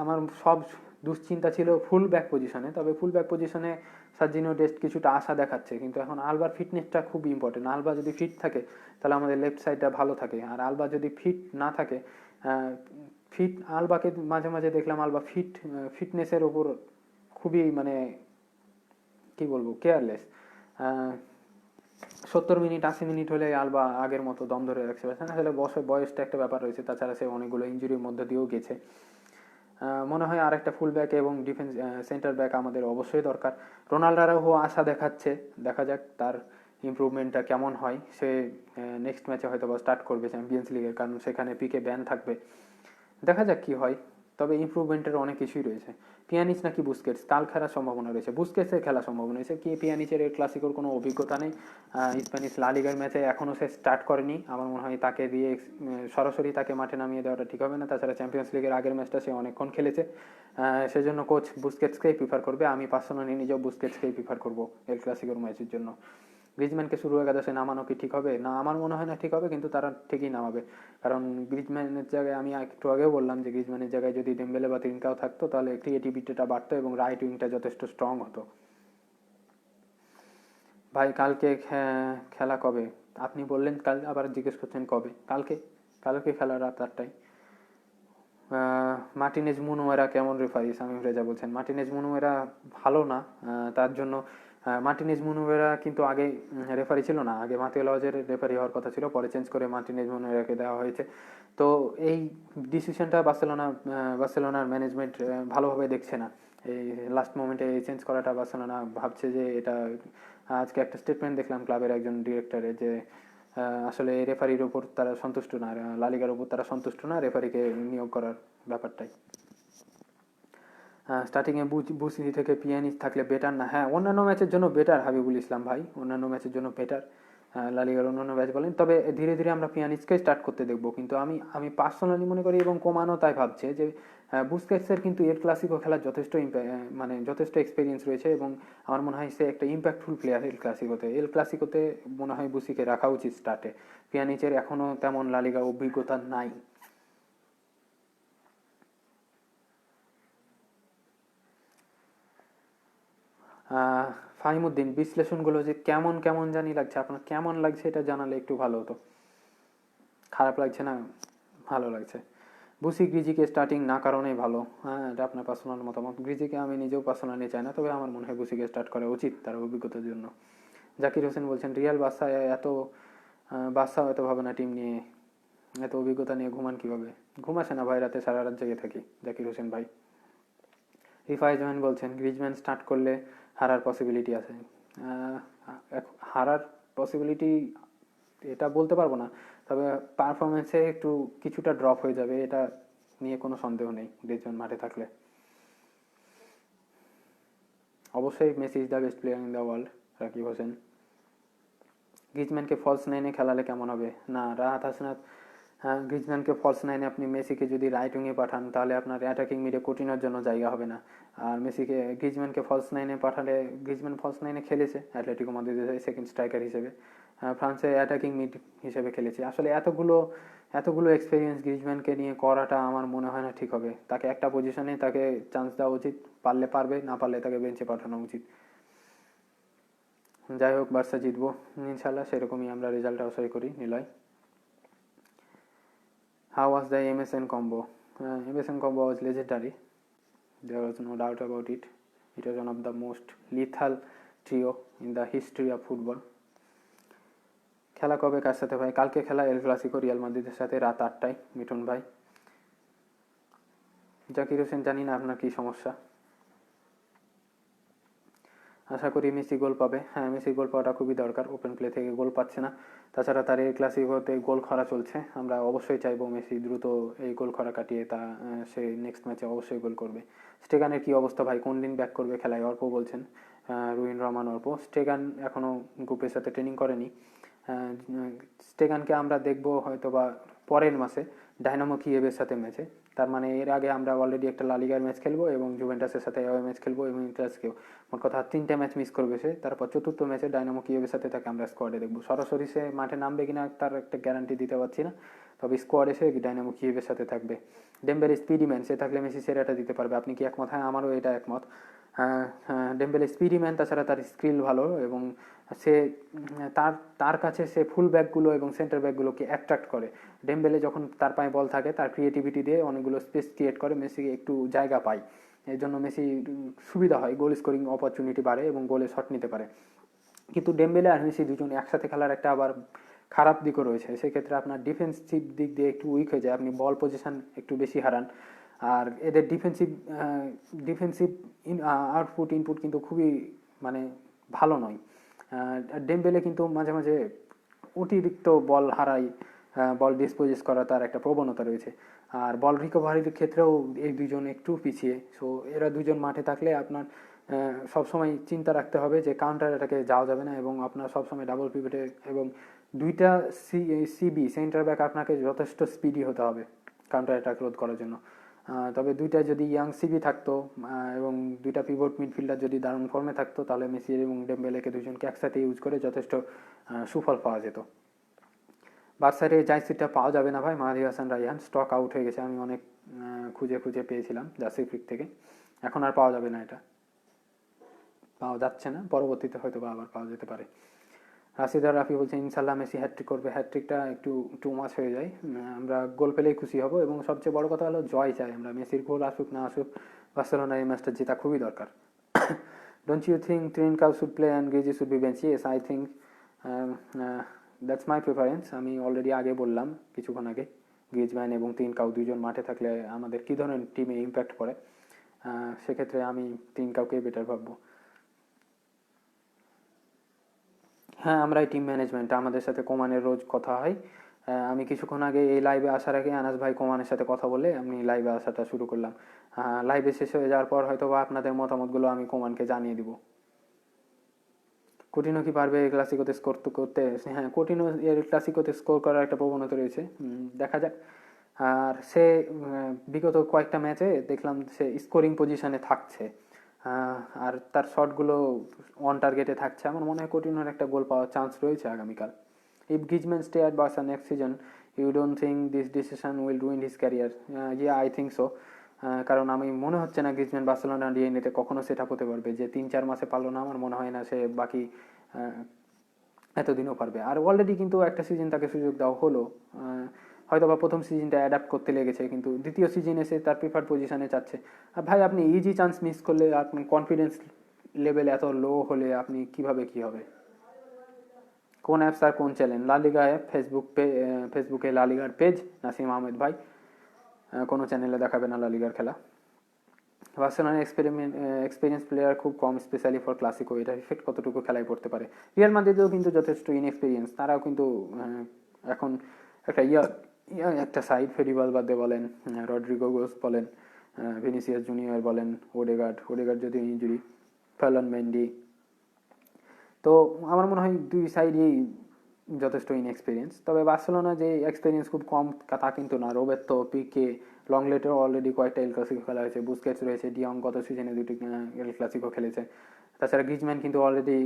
আমার সব দুশ্চিন্তা ছিল ফুল ব্যাক পজিশনে, তবে ফুল ব্যাক পজিশনে সার্জিনো ডেস্ট কিছুটা আশা দেখাচ্ছে, কিন্তু এখন আলবার ফিটনেসটা খুব ইম্পর্টেন্ট। আলবা যদি ফিট থাকে তাহলে আমাদের লেফট সাইডটা ভালো থাকে, আর আলবা যদি ফিট না থাকে, আলবাকে মাঝে মাঝে দেখলাম আলবা ফিটনেসের ওপর খুবই মানে কি বলবো কেয়ারলেস। 70 মিনিট 80 মিনিট হলে আলবা আগের মতো দম ধরে রাখতে পারছে না। আসলে বয়সটা একটা ব্যাপার রয়েছে, তাছাড়া সে অনেকগুলো ইঞ্জুরির মধ্যে দিয়েও গেছে। মনে হয় আর একটা ফুল ব্যাক এবং ডিফেন্স সেন্টার ব্যাক আমাদের অবশ্যই দরকার। রোনাল্ডোরাও আশা দেখাচ্ছে, দেখা যাক তার ইমপ্রুভমেন্টটা কেমন হয়। সে নেক্সট ম্যাচে হয়তো বা স্টার্ট করবে চ্যাম্পিয়ন্স লিগের, কারণ সেখানে পিকে ব্যান থাকবে। দেখা যাক কি হয়, তবে ইমপ্রুভমেন্টের অনেক কিছুই রয়েছে। পিয়ানিচ নাকি বুস্কেটস কাল খেলার সম্ভাবনা রয়েছে? বুস্কেটসের খেলার সম্ভাবনা রয়েছে। কি পিয়ানিচের এর ক্লাসিকোর কোনো অভিজ্ঞতা নেই, স্প্যানিশ লা লিগার ম্যাচে এখনও সে স্টার্ট করেনি। আমার মনে হয় তাকে দিয়ে সরাসরি তাকে মাঠে নামিয়ে দেওয়াটা ঠিক হবে না। তাছাড়া চ্যাম্পিয়ন্স লিগের আগের ম্যাচটা সে অনেকক্ষণ খেলেছে, সেজন্য কোচ বুস্কেটসকেই প্রিফার করবে। আমি পার্সোনালি নিজেও বুস্কেটসকেই প্রিফার করবো এল ক্লাসিকোর ম্যাচের জন্য। গ্রিজম্যানকে শুরু একাদশে নামানো কি ঠিক হবে? না, আমার মনে হয় না ঠিক হবে, কিন্তু তারা ঠিকই নামাবে। কারণ গ্রিজম্যানের জায়গায়, আমি একটু আগেও বললাম যে গ্রিজম্যানের জায়গায় যদি ডেম্বেলে বা তিনকাও থাকতো তাহলে ক্রিয়েটিভিটিটা বাড়তো এবং রাইট উইংটা যথেষ্ট স্ট্রং হতো। ভাই কালকে খেলা কবে? আপনি বললেন কাল, আবার জিজ্ঞেস করছেন কবে? কালকে খেলা রাত 8টায়। মার্টিনেজ মুনুয়েরা কেমন রেফারি? সামিম রেজা বলছেন মার্টিনেজ মুনুয়েরা ভালো না। তার জন্য মার্টিনেজ মুনুয়েরা কিন্তু আগে রেফারি ছিল না, আগে মাতিও লজের রেফারি হওয়ার কথা ছিল, পরে চেঞ্জ করে মার্টিনেজ মুনুয়েরাকে দেওয়া হয়েছে। তো এই ডিসিশনটা বার্সেলোনার ম্যানেজমেন্ট ভালোভাবে দেখছে না। এই লাস্ট মোমেন্টে চেঞ্জ করাটা বার্সেলোনা ভাবছে যে এটা, আজকে একটা স্টেটমেন্ট দেখলাম ক্লাবের একজন ডিরেক্টরের, যে আসলে রেফারির ওপর তারা সন্তুষ্ট না, লা লিগার ওপর তারা সন্তুষ্ট না রেফারিকে নিয়োগ করার ব্যাপারটাই। স্টার্টিংয়ে বুসি থেকে পিয়ানিচ থাকলে বেটার না? হ্যাঁ, অন্যান্য ম্যাচের জন্য বেটার হাবিবুল ইসলাম ভাই, অন্যান্য ম্যাচের জন্য বেটার। লা লিগার অন্যান্য ম্যাচ বলেন, তবে ধীরে ধীরে আমরা পিয়ানিচকে স্টার্ট করতে দেখবো। কিন্তু আমি পার্সোনালি মনে করি, এবং কোমানও তাই ভাবছে, যে বুস্কেটসের কিন্তু এর ক্লাসিকো খেলার মানে যথেষ্ট এক্সপিরিয়েন্স রয়েছে এবং আমার মনে হয় সে একটা ইম্প্যাক্টফুল প্লেয়ার এল ক্লাসিকোতে মনে হয় বুসিকে রাখা উচিত স্টার্টে। পিয়ানিচের এখনও তেমন লা লিগা অভিজ্ঞতা নাই। ফাহিমুদ্দিন, বিশ্লেষণগুলো যে কেমন কেমন জানি লাগছে, আপনার কেমন লাগছে এটা জানালে একটু ভালো হতো। খারাপ লাগছে না? ভালো লাগছে। বুসি গ্রিজিকে স্টার্টিং না কারণেই ভালো। হ্যাঁ, এটা আপনার পার্সোনাল মতামত। গ্রিজিকে আমি নিজেও পার্সোনালি চাই না, তবে আমার মনে হয় বুসিকে স্টার্ট করা উচিত তার অভিজ্ঞতার জন্য। জাকির হোসেন বলছেন রিয়াল বাদশা এত ভাবে না টিম নিয়ে, এত অভিজ্ঞতা নিয়ে ঘুমান কিভাবে? ঘুম আসে না ভাই, রাতে সারা রাত জেগে থাকি জাকির হোসেন ভাই। রিফাই জামান বলছেন গ্রিজম্যান স্টার্ট করলে হারার পসিবিলিটি আছে। হারার পসিবিলিটি এটা বলতে পারবো না, তবে পারফরমেন্সে একটু কিছুটা ড্রপ হয়ে যাবে, এটা নিয়ে কোনো সন্দেহ নেই গ্রিজম্যান মাঠে থাকলে। অবশ্যই Messi is the best player in the world, Rakib Hossain. গ্রিজম্যানকে ফলস নাইনে খেলালে কেমন হবে? না, রাহাত হাসনাত, গ্রিজম্যানকে ফলস নাইনে আপনি মেসিকে যদি রাইট উইংয়ে পাঠান তাহলে আপনার অ্যাটাকিং মিডে কোটিনোর জন্য জায়গা হবে না। আর গ্রিজম্যানকে ফলস নাইনে পাঠালে, গ্রিজম্যান ফলস নাইনে খেলেছে অ্যাটলেটিকো মাদ্রিদে সেকেন্ড স্ট্রাইকার হিসেবে, ফ্রান্সে অ্যাটাকিং মিড হিসেবে খেলেছে। আসলে এতগুলো এক্সপিরিয়েন্স গ্রিজম্যানকে নিয়ে করাটা আমার মনে হয় না ঠিক হবে। তাকে একটা পজিশনে তাকে চান্স দেওয়া উচিত, পারলে পারবে, না পারলে তাকে বেঞ্চে পাঠানো উচিত। যাই হোক, বার্সা জিতবো ইনশাল্লাহ, সেরকমই আমরা রেজাল্ট আশা করি Niloy. How was the MSN combo? MSN combo was legendary. There was no doubt about it. It was one of the most lethal trio in the history of football. খেলা কবে কার সাথে ভাই? কালকে খেলা এল ক্লাসিকো রিয়াল মাদ্রিদের সাথে রাত 8টায় মিঠুন ভাই। জাকির হোসেন জানি না আপনার কি সমস্যা। আশা করি মেসি গোল পাবে। হ্যাঁ, মেসি গোল পাওয়াটা খুবই দরকার, ওপেন প্লে থেকে গোল পাচ্ছে না। তাছাড়া তার এই ক্লাসিকোতে গোল খরা চলছে, আমরা অবশ্যই চাইবো মেসি দ্রুত এই গোল খরা কাটিয়ে সে নেক্সট ম্যাচে অবশ্যই গোল করবে। স্টেগানের কি অবস্থা ভাই, কোন দিন ব্যাক করবে খেলায়? অর্প বলছেন, রুইন রহমান অর্প। স্টেগান এখনও গ্রুপের সাথে ট্রেনিং করেনি। স্টেগানকে আমরা দেখবো হয়তো বা পরের মাসে ডায়নামো কিয়েভের সাথে ম্যাচে। তার মানে এর আগে আমরা অলরেডি একটা লালিগার ম্যাচ খেলবো এবং জুভেন্টাসের সাথে অ্যাওয়ে ম্যাচ খেলবো এবং ইন্টারসকেও, মোট কথা 3টে ম্যাচ মিস করবে সে। তারপর চতুর্থ ম্যাচে ডায়নামো কিয়েভের সাথে তাকে আমরা স্কোয়াডে দেখবো। সরাসরি সে মাঠে নামবে কিনা তার একটা গ্যারান্টি দিতে পারছি না, তবে স্কোয়াডে সে ডায়নামো কিয়েভের সাথে থাকবে। ডেম্বেলে স্পিডি ম্যান, সে থাকলে মেসি সেরাটা দিতে পারবে। আপনি কি একমত? হ্যাঁ, আমারও এটা একমত। ডেম্বেলে স্পিডি ম্যান, তাছাড়া তার স্কিল ভালো এবং সে তার কাছে সে ফুল ব্যাকগুলো এবং সেন্টার ব্যাকগুলোকে অ্যাট্রাক্ট করে। ডেম্বেলে যখন তার পায়ে বল থাকে, তার ক্রিয়েটিভিটি দিয়ে অনেকগুলো স্পেস ক্রিয়েট করে, মেসি একটু জায়গা পায়। এর জন্য মেসি সুবিধা হয়, গোল স্কোরিং অপরচুনিটি বাড়ে এবং গোলে শট নিতে পারে। কিন্তু ডেম্বেলে আর মেসি দুজন একসাথে খেলার একটা আবার খারাপ দিকও রয়েছে। সেক্ষেত্রে আপনার ডিফেন্সিভ দিক দিয়ে একটু উইক হয়ে যায়, আপনি বল পজিশন একটু বেশি হারান। আর এদের ডিফেন্সিভ ইনপুট কিন্তু খুবই মানে ভালো নয়। ডেম্বেলে কিন্তু মাঝে মাঝে অতিরিক্ত বল হারায়, বল ডিসপোজেস করা তার একটা প্রবণতা রয়েছে। আর বল রিকভারির ক্ষেত্রেও এই দুজন একটু পিছিয়ে। সো এরা দুজন মাঠে থাকলে আপনার সবসময় চিন্তা রাখতে হবে যে কাউন্টার অ্যাটাকে যাওয়া যাবে না এবং আপনার সবসময় ডাবল পিভটে এবং দুইটা সিবি সেন্টার ব্যাক আপনাকে যথেষ্ট স্পিডি হতে হবে কাউন্টার অ্যাটাক রোধ করার জন্য। তবে দুইটা যদি ইয়াং সিবি থাকতো এবং দুইটা পিভট মিডফিল্ডার যদি দারুণ ফর্মে থাকতো, তাহলে মেসি এবং ডেম্বেলেকে দুজনকে একসাথে ইউজ করে যথেষ্ট সুফল পাওয়া যেত। বার্সার এই জার্সিটা পাওয়া যাবে না ভাই, মাহাদি হাসান রাইহান, স্টক আউট হয়ে গেছে। আমি অনেক খুঁজে পেয়েছিলাম জার্সি ফ্লিক থেকে, এখন আর পাওয়া যাবে না, এটা পাওয়া যাচ্ছে না, পরবর্তীতে হয়তো বা আবার পাওয়া যেতে পারে। রাশিদা রাফি বলছে ইনশাল্লাহ মেসি হ্যাট্রিক করবে। হ্যাট্রিকটা একটু টু মাচ হয়ে যায়, আমরা গোল পেলেই খুশি হব এবং সবচেয়ে বড় কথা হলো জয় চাই আমরা। মেসির গোল আসুক না আসুক, বার্সেলোনার এই ম্যাচটা জেতা খুবই দরকার। Don't you think Trincao should play and Griezy should be bench? Yes, I think that's my preference. আমি অলরেডি আগে বললাম কিছুক্ষণ আগে, গ্রিজম্যান এবং ট্রিনকাউ দুজন মাঠে থাকলে আমাদের কী ধরনের টিমে ইম্প্যাক্ট পড়ে, সেক্ষেত্রে আমি ট্রিনকাউকেই বেটার ভাববো। হ্যাঁ, আমরাই টিম ম্যানেজমেন্ট, আমাদের সাথে কোমানের রোজ কথা হয়। আমি কিছুক্ষণ আগে এই লাইভে আসার আগে আনাস ভাই কোমানের সাথে কথা বলে আমি লাইভে আসাটা শুরু করলাম। লাইভে শেষ হয়ে যাওয়ার পর হয়তো বা আপনাদের মতামতগুলো আমি কোমানকে জানিয়ে দিব। কোটিনো কি পারবে এই ক্লাসিকোতে স্কোর করতে? হ্যাঁ, কোটিনো এর ক্লাসিকোতে স্কোর করার একটা প্রবণতা রয়েছে, দেখা যাক। আর সে বিগত কয়েকটা ম্যাচে দেখলাম সে স্কোরিং পজিশনে থাকছে, আর তার শটগুলো অন টার্গেটে থাকছে। আমার মনে হয় কোটিনোর একটা গোল পাওয়ার চান্স রয়েছে আগামীকাল। If Griezmann stay at Barca next season, you don't think this decision will ruin his career? Yeah, I think so. কারণ আমি মনে হচ্ছে না গ্রিজম্যান বার্সেলোনা ডিএনএতে কখনো সেট আপ হতে পারবে। যে 3-4 মাসে পারলো না, আমার মনে হয় না সে বাকি এতদিনও পারবে। আর অলরেডি কিন্তু একটা সিজন তাকে সুযোগ দেওয়া হলো, হয়তো বা প্রথম সিজনটা অ্যাডাপ্ট করতে লেগেছে, কিন্তু দ্বিতীয় সিজন এসে তার প্রিফার্ড পজিশনে চাচ্ছে। আর ভাই আপনি ইজি চান্স মিস করলে, আপনার কনফিডেন্স লেভেল এত লো হলে আপনি কিভাবে কি হবে? কোন অ্যাপস আর কোন চ্যানেল? লালিগা অ্যাপ, ফেসবুকে লালিগার পেজ, নাসিম আহমেদ ভাই। কোনো চ্যানেলে দেখাবে না লালিগার খেলা। বার্সেলোনার এক্সপিরিয়েন্স প্লেয়ার খুব কম, স্পেশালি ফর ক্লাসিকো। এটার ইফেক্ট কতটুকু খেলায় পড়তে পারে? রিয়াল মাদ্রিদেও কিন্তু যথেষ্ট ইনএক্সপিরিয়েন্স, তারাও কিন্তু এখন একটা ইয়াং একটা সাইড, ফেরিবাল বাদে বলেন, রড্রিগো গোস বলেন, ভিনিসিয়াস জুনিয়র বলেন, ওডেগার্ড যদিও ইঞ্জুরি, ফার্লান মেন্ডি। তো আমার মনে হয় দুই সাইডই যথেষ্ট ইনএক্সপিরিয়েন্স। তবে বার্সেলোনা যে এক্সপিরিয়েন্স খুব কম তা কিন্তু না। রোবের্তো, পিকে, লংলেটেও অলরেডি কয়েকটা এল ক্লাসিকো খেলা হয়েছে, বুস্কেটস রয়েছে, ডিয়ং গত সিজনে দুটি এল ক্লাসিকো খেলেছে। তাছাড়া গ্রিজম্যান কিন্তু অলরেডি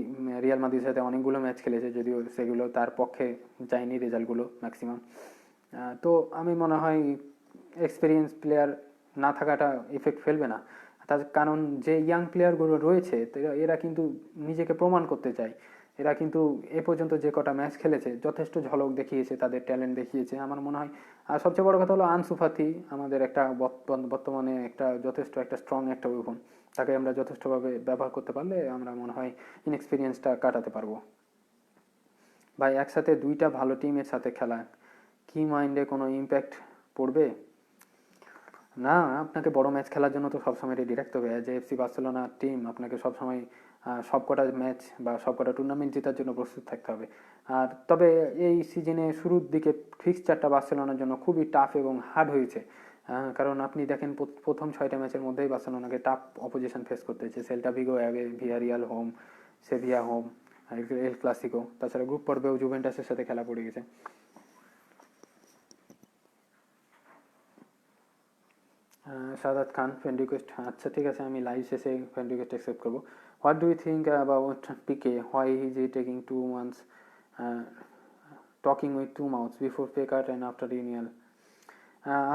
রিয়াল মাদ্রিদের সাথে অনেকগুলো ম্যাচ খেলেছে, যদিও সেগুলো তার পক্ষে যায়নি রেজাল্টগুলো ম্যাক্সিমাম। তো আমি মনে হয় এক্সপিরিয়েন্স প্লেয়ার না থাকাটা ইফেক্ট ফেলবে না। তার কারণ যে ইয়াং প্লেয়ারগুলো রয়েছে এরা কিন্তু নিজেকে প্রমাণ করতে চায়। এরা কিন্তু এ পর্যন্ত যে কটা ম্যাচ খেলেছে যথেষ্ট ঝলক দেখিয়েছে, তাদের ট্যালেন্ট দেখিয়েছে আমার মনে হয়। আর সবচেয়ে বড় কথা হলো আনসু ফাতি আমাদের একটা বর্তমানে একটা যথেষ্ট একটা স্ট্রং একটা ওয়েপন। তাকে আমরা যথেষ্টভাবে ব্যবহার করতে পারলে আমরা মনে হয় ইনএক্সপিরিয়েন্সটা কাটাতে পারবো। ভাই একসাথে দুইটা ভালো টিমের সাথে খেলা কি মাইন্ডে কোনো ইম্প্যাক্ট পড়বে? না, আপনাকে বড় ম্যাচ খেলার জন্য তো সবসময় রেডি রাখতে হবে। অ্যাজ এফসি বার্সেলোনা টিম আপনাকে সবসময় সবকটা ম্যাচ বা সবকটা টুর্নামেন্ট জেতার জন্য প্রস্তুত থাকতে হবে। আর তবে এই সিজনে শুরুর দিকে ফিক্সচারটা বার্সেলোনার জন্য খুবই টাফ এবং হার্ড হয়েছে। কারণ আপনি দেখেন প্রথম 6টা ম্যাচের মধ্যেই বার্সেলোনাকে টাফ অপোজিশন ফেস করতে হয়েছে। Celta Vigo away, Villarreal home, Sevilla home, El Clasico. তাছাড়া গ্রুপ পর্বেও জুভেন্টাসের সাথে খেলা পড়ে গেছে। সাদাত খান, ফ্রেন্ড রিকোয়েস্ট, আচ্ছা ঠিক আছে, আমি লাইভ শেষে ফ্রেন্ড রিকোয়েস্ট অ্যাকসেপ্ট করবো। What do you think about PK? Why is he taking 2 months talking with 2 mouths before pay cut and after renewal?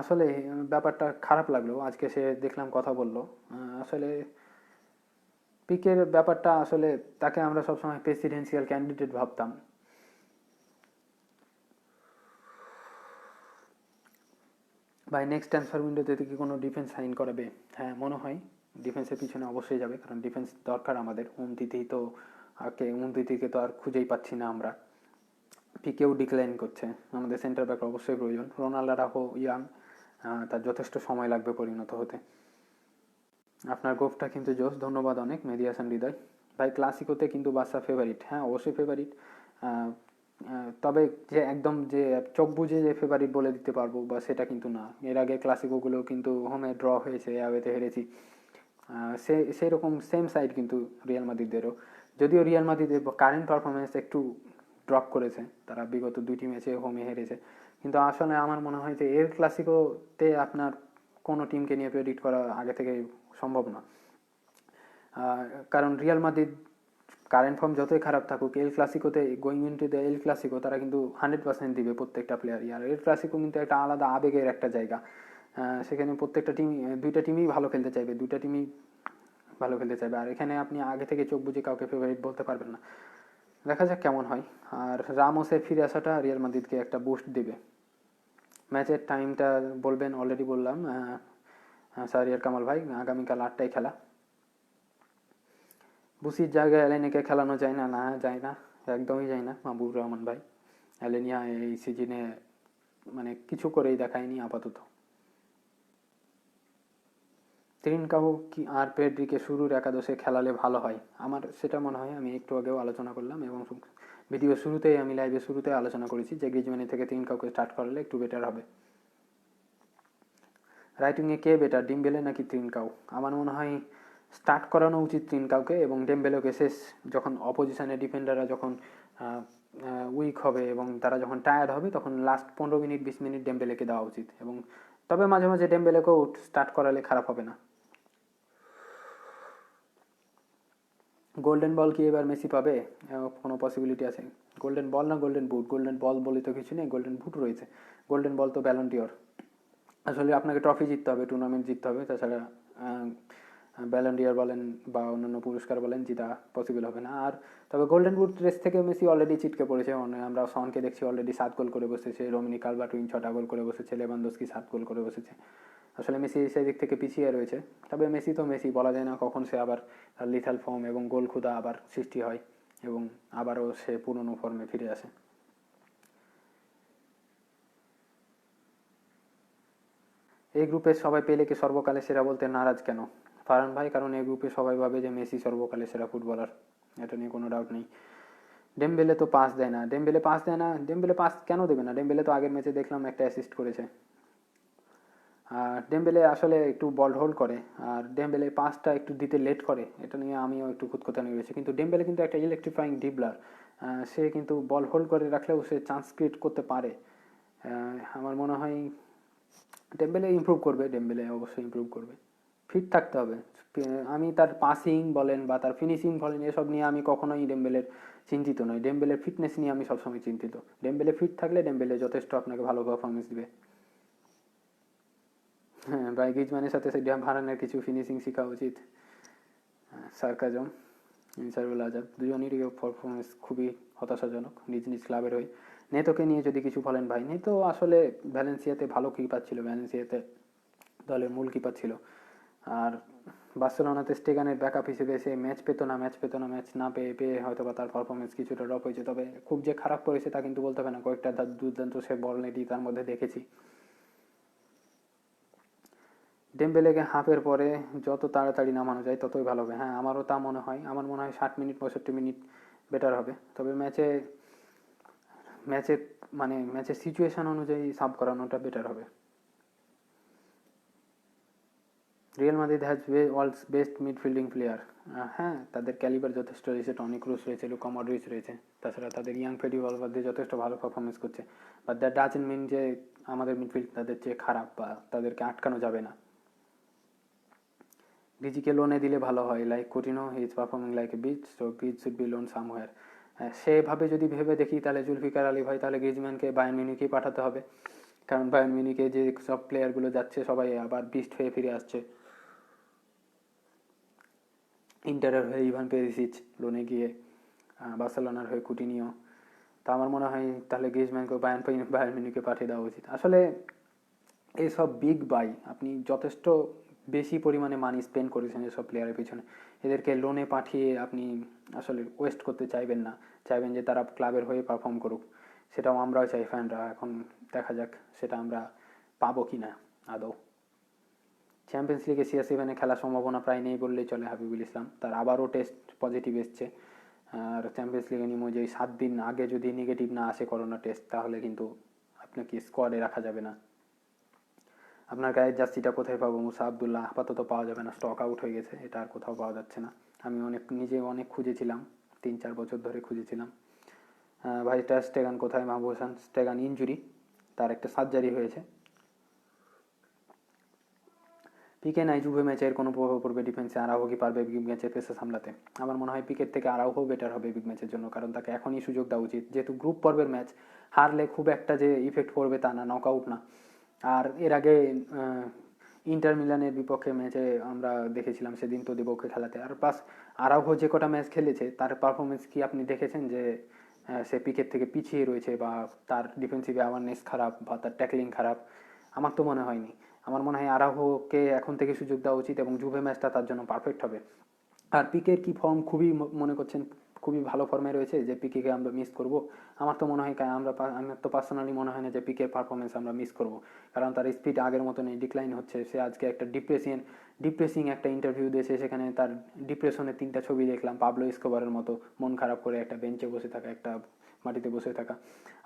আসলে ব্যাপারটা খারাপ লাগলো, আজকে সে দেখলাম কথা বললো। আসলে পিকের ব্যাপারটা আসলে তাকে আমরা সবসময় প্রেসিডেন্সিয়াল ক্যান্ডিডেট ভাবতাম। ভাই নেক্সট ট্রান্সফার উইন্ডোতে কি কোনো ডিফেন্স সাইন করাবে? হ্যাঁ মনে হয় ডিফেন্সের পিছনে অবশ্যই যাবে, কারণ ডিফেন্স দরকার আমাদের। উমতিকে তো আর খুঁজেই পাচ্ছি না আমরা। পিকেও ডিক্লাইন করছে, আমাদের সেন্টার ব্যাক অবশ্যই প্রয়োজন। রোনাল্ডো রাহো ইয়াং, তার যথেষ্ট সময় লাগবে পরিণত হতে। আপনার গোফটা কিন্তু জোস, ধন্যবাদ অনেক মেদিয়াসান হৃদয় ভাই। ক্লাসিকোতে কিন্তু বার্সা ফেভারিট, হ্যাঁ অবশ্যই ফেভারিট। তবে যে একদম যে চোখ বুঝে যে ফেভারিট বলে দিতে পারবো বা সেটা কিন্তু না। এর আগে ক্লাসিকোগুলো কিন্তু হোমে ড্র হয়েছে, অ্যাওয়েতে হেরেছি। সেরকম সেম সাইড কিন্তু রিয়াল মাদ্রিদেরও, যদিও রিয়াল মাদ্রিদের কারেন্ট পারফরমেন্স একটু ড্রপ করেছে, তারা বিগত 2টি ম্যাচে হোমে হেরেছে। কিন্তু আসলে আমার মনে হয় যে এর ক্লাসিকোতে আপনার কোনো টিমকে নিয়ে প্রেডিক্ট করা আগে থেকে সম্ভব না। কারণ রিয়াল মাদ্রিদ কারেন্ট ফর্ম যতই খারাপ থাকুক, এল ক্লাসিকোতে going into the El Clasico তারা কিন্তু 100% দিবে প্রত্যেকটা প্লেয়ারই। আর এল ক্লাসিকো কিন্তু একটা আলাদা আবেগের একটা জায়গা। সেখানে প্রত্যেকটা টিম, দুইটা টিমই ভালো খেলতে চাইবে, দুইটা টিমই ভালো খেলতে চাইবে। আর এখানে আপনি আগে থেকে চোখ বুঝে কাউকে ফেভারিট বলতে পারবেন না। দেখা যাক কেমন হয়। আর রামোসের ফিরে আসাটা রিয়াল মাদ্রিদকে একটা বুস্ট দেবে। ম্যাচের টাইমটা বলবেন? অলরেডি বললাম। সারিয়ার কামাল ভাই, আগামীকাল 8টায় খেলা। বুসির জায়গায় অ্যালেনিকে খেলানো যায় না? না যায় না, একদমই যায় না মাহবুব রহমান ভাই। অ্যালেনিয়া এই সিজনে মানে কিছু করেই দেখায়নি আপাতত। ত্রিনকাউ কি আর পেড্রিকে শুরুর একাদশে খেলালে ভালো হয়? আমার সেটা মনে হয়, আমি একটু আগেও আলোচনা করলাম এবং ভিডিও শুরুতেই, আমি লাইভের শুরুতেই আলোচনা করেছি যে গ্রিজম্যানের থেকে ত্রিনকাউকে স্টার্ট করালে একটু বেটার হবে। রাইটিংয়ে কে বেটার, ডিমবেলে নাকি ত্রিনকাউ? আমার মনে হয় স্টার্ট করানো উচিত ত্রিনকাউকে, এবং ডেমবেলেকে শেষ যখন অপোজিশনের ডিফেন্ডাররা যখন উইক হবে এবং তারা যখন টায়ার্ড হবে তখন লাস্ট 15 মিনিট 20 মিনিট ডেমবেলেকে দেওয়া উচিত। এবং তবে মাঝে মাঝে ডেমবেলেকেও স্টার্ট করালে খারাপ হবে না। গোল্ডেন বল কি এবার মেসি পাবে? কোনো পসিবিলিটি আছে? গোল্ডেন বল না গোল্ডেন বুট? গোল্ডেন বল বলে তো কিছু নেই, গোল্ডেন বুট রয়েছে। গোল্ডেন বল তো ব্যালন ডিওর। আসলে আপনাকে ট্রফি জিততে হবে, টুর্নামেন্ট জিততে হবে, তাছাড়া ব্যালন ডিয়ার বলেন বা অন্যান্য পুরস্কার বলেন যেটা পসিবল হবে না। আর তবে গোল্ডেন বুট রেস থেকে মেসি অলরেডি ছিটকে পড়েছে। আমরা সনকে দেখছি অলরেডি 7 গোল করে বসেছে, রোমিনি কালভার্ট-লুইন 6টা গোল করে বসেছে, লেভানডস্কি 7 গোল করে বসেছে। আসলে মেসি সেই দিক থেকে পিছিয়ে রয়েছে। তবে মেসি তো মেসি, বলা যায় না কখন সে আবার লিথাল ফর্ম এবং গোল ক্ষুধা আবার সৃষ্টি হয় এবং আবারও সে পুরনো ফর্মে ফিরে আসে। এই গ্রুপে সবাই পেলেকে সর্বকালে সেরা বলতে নারাজ কেন ফারহান ভাই? কারণ এই গ্রুপে সবাই ভাবে যে মেসি সর্বকালে সেরা ফুটবলার, এটা নিয়ে কোনো ডাউট নেই। ডেমবেলে তো পাস দেয় না, ডেমবেলে পাস কেন দেবে না? ডেমবেলে তো আগের ম্যাচে দেখলাম একটা অ্যাসিস্ট করেছে। আর ডেমবেলে আসলে একটু বল হোল্ড করে, আর ডেমবেলে পাসটা একটু দিতে লেট করে, এটা নিয়ে আমিও একটু খুঁতখুঁতানি রয়েছে। কিন্তু ডেমবেলে কিন্তু একটা ইলেকট্রিফাইং ডিবলার, সে কিন্তু বল হোল্ড করে রাখলেও সে চান্স ক্রিয়েট করতে পারে। আমার মনে হয় ডেমবেলে ইমপ্রুভ করবে, ডেমবেলে অবশ্যই ইমপ্রুভ করবে, ফিট থাকতে হবে। আমি তার পাসিং বলেন বা তার ফিনিশিং বলেন এসব নিয়ে আমি কখনোই ডেমবেলের চিন্তিত নই, ডেমবেলের ফিটনেস নিয়ে আমি সবসময় চিন্তিত। ডেমবেলে ফিট থাকলে ডেমবেলে যথেষ্ট আপনাকে ভালো পারফরমেন্স দিবে। হ্যাঁ ভাই, গ্রিজমানের সাথে ভারানের কিছু ফিনিশিং শেখা উচিত। সার্কাজম, ইনসারুল আজাদ দুজনেরই পারফরমেন্স খুবই হতাশাজনক নিজ নিজ ক্লাবের হয়ে। নেতোকে নিয়ে যদি কিছু বলেন ভাই, নেতো আসলে ভ্যালেন্সিয়াতে ভালো কিপার ছিল, ভ্যালেন্সিয়াতে দলের মূল কিপার ছিল। আর বার্সেলোনাতে স্টেগানের ব্যাকআপ হিসেবে সে ম্যাচ পেতো না, ম্যাচ না পেয়ে পেয়ে হয়তো বা তার পারফরমেন্স কিছুটা ড্রপ হয়েছে। তবে খুব যে খারাপ করেছে তা কিন্তু বলতে হবে না, কয়েকটা দুর্দান্ত সে বল নেটি তার মধ্যে দেখেছি। ডেমবেলেকে হাফের পরে যত তাড়াতাড়ি নামানো যায় ততই ভালো হবে। হ্যাঁ আমারও তা মনে হয়, আমার মনে হয় 60 মিনিট 65 মিনিট বেটার হবে। তবে ম্যাচে ম্যাচে মানে ম্যাচের সিচুয়েশন অনুযায়ী সাব করানোটা বেটার হবে। Real Madrid has world's best midfielding player. হ্যাঁ তাদের ক্যালিবার যথেষ্ট রয়েছে, টনি ক্রুস রয়েছে, লুকা মডরিচ রয়েছে, তাছাড়া তাদের ইয়াং ফেডি ভালভার্দে যথেষ্ট ভালো পারফরমেন্স করছে। বাট দ্যাট ডাজন্ট মিন যে আমাদের মিডফিল্ড তাদের চেয়ে খারাপ বা তাদেরকে আটকানো যাবে না। ডিজিকে লোনে দিলে ভালো হয়, like Coutinho he is performing like a bitch, so bitch should be loan somewhere. সেভাবে যদি ভেবে দেখি তাহলে জুলফিকার আলী ভাই, তাহলে গ্রিজম্যানকে বায়ার্ন মিউনিখেই পাঠাতে হবে। কারণ বায়ার্ন মিউনিখে যে সব প্লেয়ারগুলো যাচ্ছে সবাই আবার বিস্ট হয়ে ফিরে আসছে। ইন্টারের হয়ে ইভান পেরিসিচ লোনে গিয়ে, বার্সেলোনার হয়ে কুটিনিও। তা আমার মনে হয় তাহলে গ্রিজম্যানকে বায়ার্ন মিউনিখে পাঠিয়ে দেওয়া উচিত। আসলে এইসব বিগ বাই আপনি যথেষ্ট বেশি পরিমাণে মানি স্পেন্ড করেছেন এসব প্লেয়ারের পিছনে, এদেরকে লোনে পাঠিয়ে আপনি আসলে ওয়েস্ট করতে চাইবেন না, চাইবেন যে তারা ক্লাবের হয়ে পারফর্ম করুক। সেটাও আমরাও চাই ফ্যানরা। এখন দেখা যাক সেটা আমরা পাবো কি না আদৌ। চ্যাম্পিয়ন্স লিগে CR7 খেলার সম্ভাবনা প্রায় নেই বললেই চলে হাবিবুল ইসলাম, তার আবারও টেস্ট পজিটিভ এসছে। আর চ্যাম্পিয়ন্স লিগে নিয়ম যে 7 দিন আগে যদি নেগেটিভ না আসে করোনা টেস্ট তাহলে কিন্তু আপনাকে স্কোয়াডে রাখা যাবে না। আপনার গায়ের জার্সিটা কোথায় পাবো? মুসা আবদুল্লাহ আপাতত পাওয়া যাবে না, স্টক আউট হয়ে গেছে, এটা আর কোথাও পাওয়া যাচ্ছে না। আমি নিজে অনেক খুঁজেছিলাম, 3-4 বছর ধরে খুঁজেছিলাম। ভাই টার স্টেগান কোথায়? মাহবুব হাসান স্টেগান ইনজুরি, তার একটা সার্জারি হয়েছে। পিকে নাই জুভে ম্যাচের কোনো প্রভাব পড়বে ডিফেন্সে? আরাউহো কি পারবে বিগ ম্যাচে পেসে সামলাতে? আমার মনে হয় পিকের থেকে আরাউহো বেটার হবে বিগ ম্যাচের জন্য, কারণ তাকে এখনই সুযোগ দেওয়া উচিত। যেহেতু গ্রুপ পর্বের ম্যাচ, হারলে খুব একটা যে ইফেক্ট পড়বে তা না, নক আউট না। আর এর আগে ইন্টার মিলানের বিপক্ষে ম্যাচে আমরা দেখেছিলাম সেদিন তো দিবকে খেলাতে। আর প্লাস আরাউহো যে কটা ম্যাচ খেলেছে তার পারফরমেন্স কি আপনি দেখেছেন যে সে পিকের থেকে পিছিয়ে রয়েছে বা তার ডিফেন্সিভ অ্যাওয়ারনেস খারাপ বা তার ট্যাকলিং খারাপ? আমার তো মনে হয়নি। আমার মনে হয় আরাউহোকে এখন থেকে সুযোগ দেওয়া উচিত এবং জুভে ম্যাচটা তার জন্য পারফেক্ট হবে। আর পিকের কি ফর্ম? খুবই মনে করছেন খুবই ভালো ফর্মে রয়েছে যে পিকেকে আমরা মিস করব? আমার তো মনে হয় আমার তো পার্সোনালি মনে হয় না যে পিকের পারফরমেন্স আমরা মিস করব, কারণ তার স্পিড আগের মতো নেই, ডিক্লাইন হচ্ছে। সে আজকে একটা ডিপ্রেসিং একটা ইন্টারভিউ দিয়েছে, সেখানে তার ডিপ্রেশনের 3টা ছবি দেখলাম, পাবলো এসকোবারের মতো মন খারাপ করে একটা বেঞ্চে বসে থাকা, একটা মাটিতে বসে থাকা।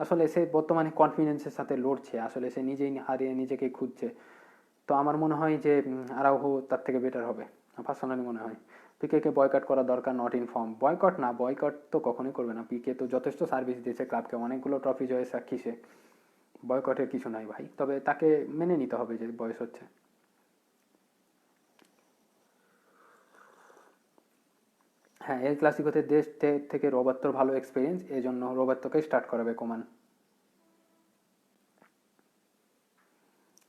আসলে সে বর্তমানে কনফিডেন্সের সাথে লড়ছে, আসলে সে নিজেই হারিয়ে নিজেকে খুঁজছে। তো আমার মনে হয় যে আরাউহো তার থেকে বেটার হবে, পার্সোনালি মনে হয়। পিকেকে বয়কট করা দরকার, নট ইন ফর্ম। বয়কট না, বয়কট তো কখনোই করবে না। পিকে তো যথেষ্ট সার্ভিস দিয়েছে ক্লাবকে, অনেকগুলো ট্রফি জয়ের সাক্ষী সে, বয়কটের কিছু নাই ভাই। তবে তাকে মেনে নিতে হবে যে বয়স হচ্ছে। হ্যাঁ এল ক্লাসিকোতে দেশ থেকে রোবার্তোর ভালো এক্সপিরিয়েন্স, এই জন্য রোবার্তোকে স্টার্ট করাবে কোমান।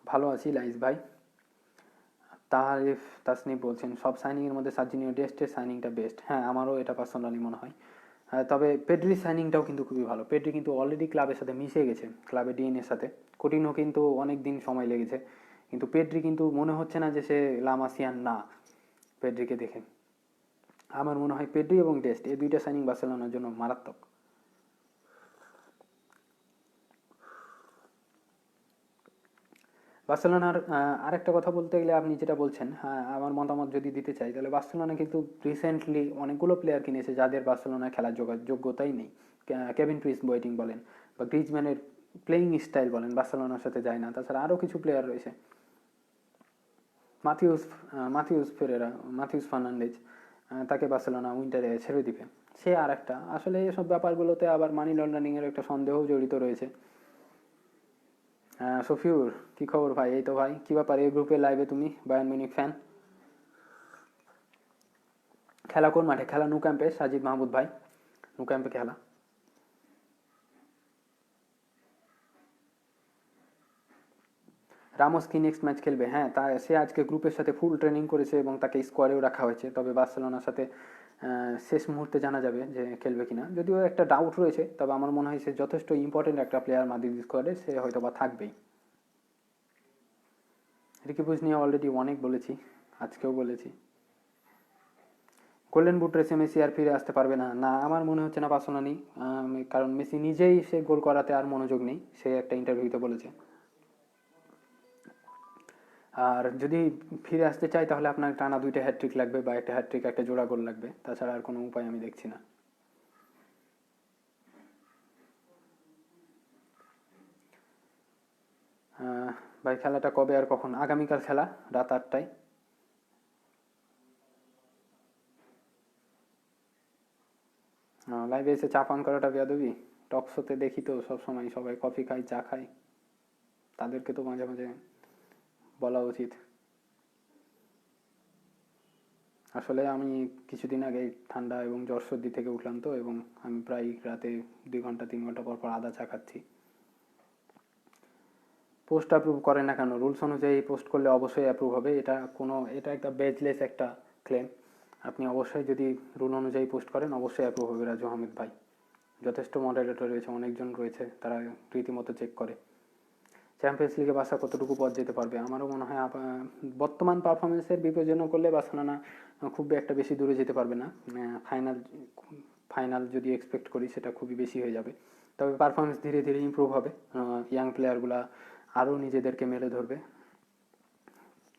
ভালো আছি লাইস ভাই। তারিফ তাসনিফ বলছেন সব সাইনিংয়ের মধ্যে সার্জিনিও ডেস্টের সাইনিংটা বেস্ট। হ্যাঁ, আমারও এটা পার্সোনালি মনে হয়। তবে পেড্রির সাইনিংটাও কিন্তু খুবই ভালো। পেড্রি কিন্তু অলরেডি ক্লাবের সাথে মিশে গেছে, ক্লাবের ডিএনএর সাথে। কোটিনহো কিন্তু অনেক দিন সময় লেগেছে, কিন্তু পেড্রি কিন্তু মনে হচ্ছে না যে সে লামাসিয়ান না। পেড্রিকে দেখে আমার মনে হয় পেড্রি এবং ডেস্ট এই দুইটা সাইনিং বার্সেলোনার জন্য মারাত্মক। বার্সেলোনার আরেকটা কথা বলতে গেলে আপনি যেটা বলছেন, হ্যাঁ আমার মতামত যদি দিতে চাই তাহলে বার্সেলোনা কিন্তু রিসেন্টলি অনেকগুলো প্লেয়ার কিনেছে যাদের বার্সেলোনায় খেলার যোগ্যতাই নেই। কেভিন ট্রিস বোয়েটিং বলেন বা গ্রিজম্যানের প্লেয়িং স্টাইল বলেন বার্সেলোনার সাথে যায় না। তাছাড়া আরও কিছু প্লেয়ার রয়েছে, মাথিউস মাথিউস ফেরেরা, মাথিউস ফার্নান্ডেজ, তাকে বার্সেলোনা উইন্টারে ছেড়ে দিবে। সে আর একটা আসলে এসব ব্যাপারগুলোতে আবার মানি লন্ডারিংয়ের একটা সন্দেহ জড়িত রয়েছে। সফিউর, কি খবর ভাই? এই তো ভাই, কি ব্যাপার এই গ্রুপে লাইভে তুমি বায়ার্ন মিউনিখ ফ্যান? খেলা কোন মাঠে? খেলা নু ক্যাম্পে সাজিদ মাহমুদ ভাই, নু ক্যাম্পে খেলা। রামোস কি নেক্সট ম্যাচ খেলবে? হ্যাঁ, তা সে আজকে গ্রুপের সাথে ফুল ট্রেনিং করেছে এবং তাকে স্কোয়াডেও রাখা হয়েছে। তবে বার্সেলোনার সাথে শেষ মুহূর্তে জানা যাবে যে খেলবে কিনা। যদিও একটা ডাউট রয়েছে, তবে আমার মনে হয় সে যথেষ্ট ইম্পর্টেন্ট একটা প্লেয়ার মাদ্রিদ স্কোয়াডে, সে হয়তো বা থাকবেই। রিকি পুজ নিয়ে অলরেডি অনেক বলেছি, আজকেও বলেছি। গোল্ডেন বুট রেসে মেসি আর ফিরে আসতে পারবে না? না, আমার মনে হচ্ছে না পার্সোনালি। কারণ মেসি নিজেই সে গোল করাতে আর মনোযোগ নেই, সে একটা ইন্টারভিউতে বলেছে। আর যদি ফিরে আসতে চাই তাহলে আপনার টানা 2টা হ্যাটট্রিক লাগবে বা একটা হ্যাটট্রিক একটা জোড়া গোল লাগবে, তাছাড়া আর কোনো উপায় আমি দেখছি না। ভাই খেলাটা কবে আর কখন? আগামীকাল খেলা রাত 8টায়। লাইভে এসে চা পান করাটা বেয়াদবি? টক শোতে দেখি তো সবসময় সবাই কফি খায়, চা খায়, তাদেরকে তো মাঝে মাঝে বলা উচিত। আসলে আমি কিছুদিন আগে ঠান্ডা এবং জ্বর সর্দি থেকে উঠলাম তো, এবং আমি প্রায় রাতে 2 ঘন্টা 3 ঘন্টা পর পর আদা চা খাচ্ছি। পোস্ট অ্যাপ্রুভ করে না কেন? রুলস অনুযায়ী পোস্ট করলে অবশ্যই অ্যাপ্রুভ হবে। এটা একটা বেজলেস একটা ক্লেম। আপনি অবশ্যই যদি রুল অনুযায়ী পোস্ট করেন অবশ্যই অ্যাপ্রুভ হবে রাজু আহমেদ ভাই। যথেষ্ট মডারেটর রয়েছে, অনেকজন রয়েছে, তারা রীতিমতো চেক করে। চ্যাম্পিয়ন্স লিগে বার্সা কতটুকু পথ যেতে পারবে? আমারও মনে হয় বর্তমান পারফরমেন্সের বিবেচনা করলে বার্সেলোনা খুব একটা বেশি দূরে যেতে পারবে না। ফাইনাল ফাইনাল যদি এক্সপেক্ট করি সেটা খুবই বেশি হয়ে যাবে। তবে পারফরমেন্স ধীরে ধীরে ইমপ্রুভ হবে, ইয়াং প্লেয়ারগুলা আরও নিজেদেরকে মেলে ধরবে,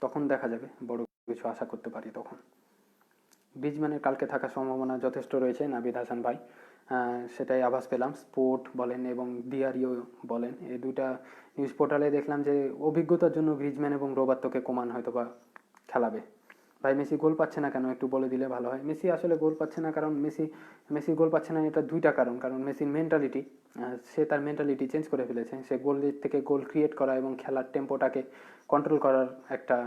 তখন দেখা যাবে, বড় কিছু আশা করতে পারি তখন। গ্রিজম্যানের কালকে থাকার সম্ভাবনা যথেষ্ট রয়েছে নাবিদ হাসান ভাই, সেটাই আভাস পেলাম। স্পোর্ট বলেন এবং ডিআরইও বলেন, এই দুটা নিউজ পোর্টালে দেখলাম যে অভিজ্ঞতার জন্য গ্রিজম্যান এবং রোবার্তোকে কোমান হয়তো বা খেলাবে। ভাই মেসি গোল পাচ্ছে না কেন একটু বলে দিলে ভালো হয়। মেসি আসলে গোল পাচ্ছে না কারণ মেসি গোল পাচ্ছে না, এটা দুইটা কারণ। কারণ মেসির মেন্টালিটি, সে তার মেন্টালিটি চেঞ্জ করে ফেলেছে। সে গোল থেকে গোল ক্রিয়েট করা এবং খেলার টেম্পোটাকে কন্ট্রোল করার একটা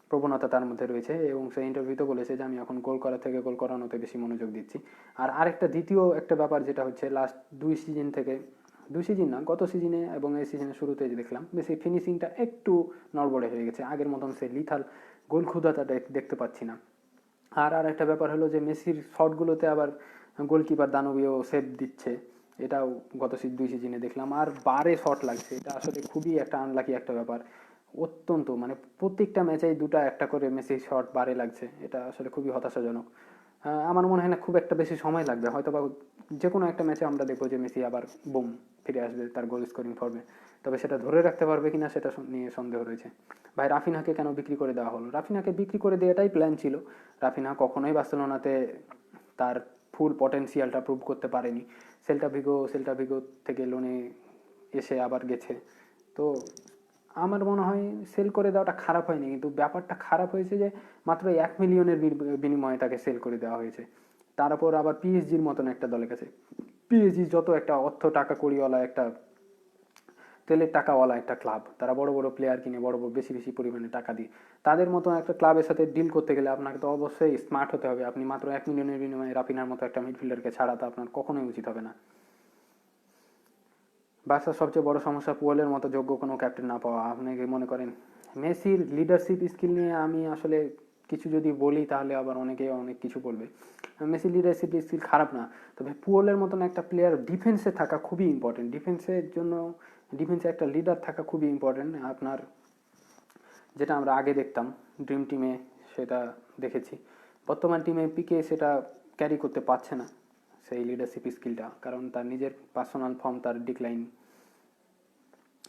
প্রবণতা তার মধ্যে রয়েছে, এবং সে ইন্টারভিউতে বলেছে যে আমি এখন গোল করা থেকে গোল করানোতে বেশি মনোযোগ দিচ্ছি। আর আরেকটা দ্বিতীয় একটা ব্যাপার যেটা হচ্ছে, লাস্ট 2 সিজন থেকে, 2 সিজন না, গত সিজনে এবং এই সিজনের শুরুতে দেখলাম মেসি ফিনিশিংটা একটু নড়বড়ে হয়ে গেছে, আগের মতন সে লিথাল গোল ক্ষুধাটা দেখতে পাচ্ছি না। আর একটা ব্যাপার হলো যে মেসির শটগুলোতে আবার গোলকিপার দানবীয় সেভ দিচ্ছে, এটাও গত 2 সিজনে দেখলাম। আর বারে শট লাগছে, এটা আসলে খুবই একটা আনলাকি একটা ব্যাপার। অত্যন্ত মানে প্রত্যেকটা ম্যাচেই 2টা একটা করে মেসির শট বারে লাগছে, এটা আসলে খুবই হতাশাজনক। আমার মনে হয় না খুব একটা বেশি সময় লাগবে, হয়তো বা যে কোনো একটা ম্যাচে আমরা দেখবো যে মেসি আবার বুম ফিরে আসবে তার গোল স্কোরিং ফর্মে। তবে সেটা ধরে রাখতে পারবে কিনা সেটা নিয়ে সন্দেহ রয়েছে। ভাই রাফিনাকে কেন বিক্রি করে দেওয়া হলো? রাফিনাকে বিক্রি করে দেওয়াটাই প্ল্যান ছিল। রাফিনা কখনোই বার্সেলোনাতে তার ফুল পটেনশিয়ালটা প্রুভ করতে পারেনি। সেল্টা ভিগো থেকে লোনে এসে আবার গেছে। তো আমার মনে হয় সেল করে দেওয়াটা খারাপ হয়নি, কিন্তু ব্যাপারটা খারাপ হয়েছে যে মাত্র 1 মিলিয়নের বিনিময়ে তাকে সেল করে দেওয়া হয়েছে, তারপর আবার পিএসজির মতন একটা দলের কাছে। পিএসজি যত একটা অর্থ টাকা কড়িওয়ালা একটা তেলের টাকাওয়ালা একটা ক্লাব, তারা বড় বড় প্লেয়ার কিনে বড় বড় বেশি বেশি পরিমাণে টাকা দিয়ে, তাদের মতো একটা ক্লাবের সাথে ডিল করতে গেলে আপনাকে তো অবশ্যই স্মার্ট হতে হবে। আপনি মাত্র 1 মিলিয়নের বিনিময়ে রাফিনার মতো একটা মিডফিল্ডারকে ছাড়া তো আপনার কখনোই উচিত হবে না। বার্সার সবচেয়ে বড় সমস্যা পুয়েলের মতো যোগ্য কোনো ক্যাপ্টেন না পাওয়া। আপনি কি মনে করেন? মেসির লিডারশিপ স্কিল নিয়ে আমি আসলে কিছু যদি বলি তাহলে আবার অনেকে অনেক কিছু বলবে। মেসির লিডারশিপ স্কিল খারাপ না, তবে পুয়েলের মতন একটা প্লেয়ার ডিফেন্সে থাকা খুবই ইম্পর্টেন্ট। ডিফেন্সের জন্য ডিফেন্সে একটা লিডার থাকা খুবই ইম্পর্টেন্ট। আপনার যেটা আমরা আগে দেখতাম ড্রিম টিমে, সেটা দেখেছি। বর্তমান টিমে পিকে সেটা ক্যারি করতে পারছে না সেই লিডারশিপ স্কিলটা, কারণ তার নিজের পার্সোনাল ফর্ম তার ডিক্লাইন।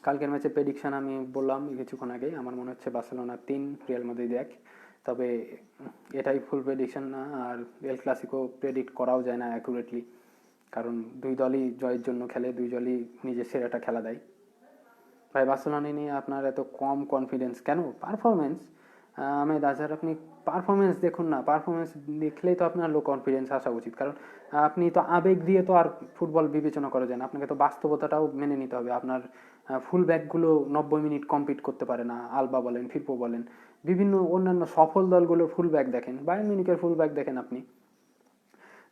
কালকের ম্যাচে প্রেডিকশন আমি বললাম কিছুক্ষণ আগেই, আমার মনে হচ্ছে বার্সেলোনা 3, রিয়াল মাদ্রিদ 1। তবে এটাই ফুল প্রেডিকশন না, আর এল ক্লাসিকো প্রেডিক্ট করাও যায় না অ্যাকুরেটলি, কারণ দুই দলই জয়ের জন্য খেলে, দুই দলই নিজের সেরাটা খেলা দেয়। ভাই বার্সেলোনা নিয়ে আপনার এত কম কনফিডেন্স কেন? পারফরমেন্স, আহমেদ আজহার, আপনি পারফরমেন্স দেখুন না। পারফরমেন্স দেখলেই তো আপনার লো কনফিডেন্স আসা উচিত, কারণ আপনি তো আবেগ দিয়ে তো আর ফুটবল বিবেচনা করা যায় না, আপনাকে তো বাস্তবতাটাও মেনে নিতে হবে। আপনার ফুল ব্যাকগুলো 90 মিনিট কম্পিট করতে পারে না, আলবা বলেন, ফিরপো বলেন, বিভিন্ন অন্যান্য সফল দলগুলোর ফুল ব্যাক দেখেন, বায়ার্ন মিউনিখের ফুল ব্যাক দেখেন আপনি,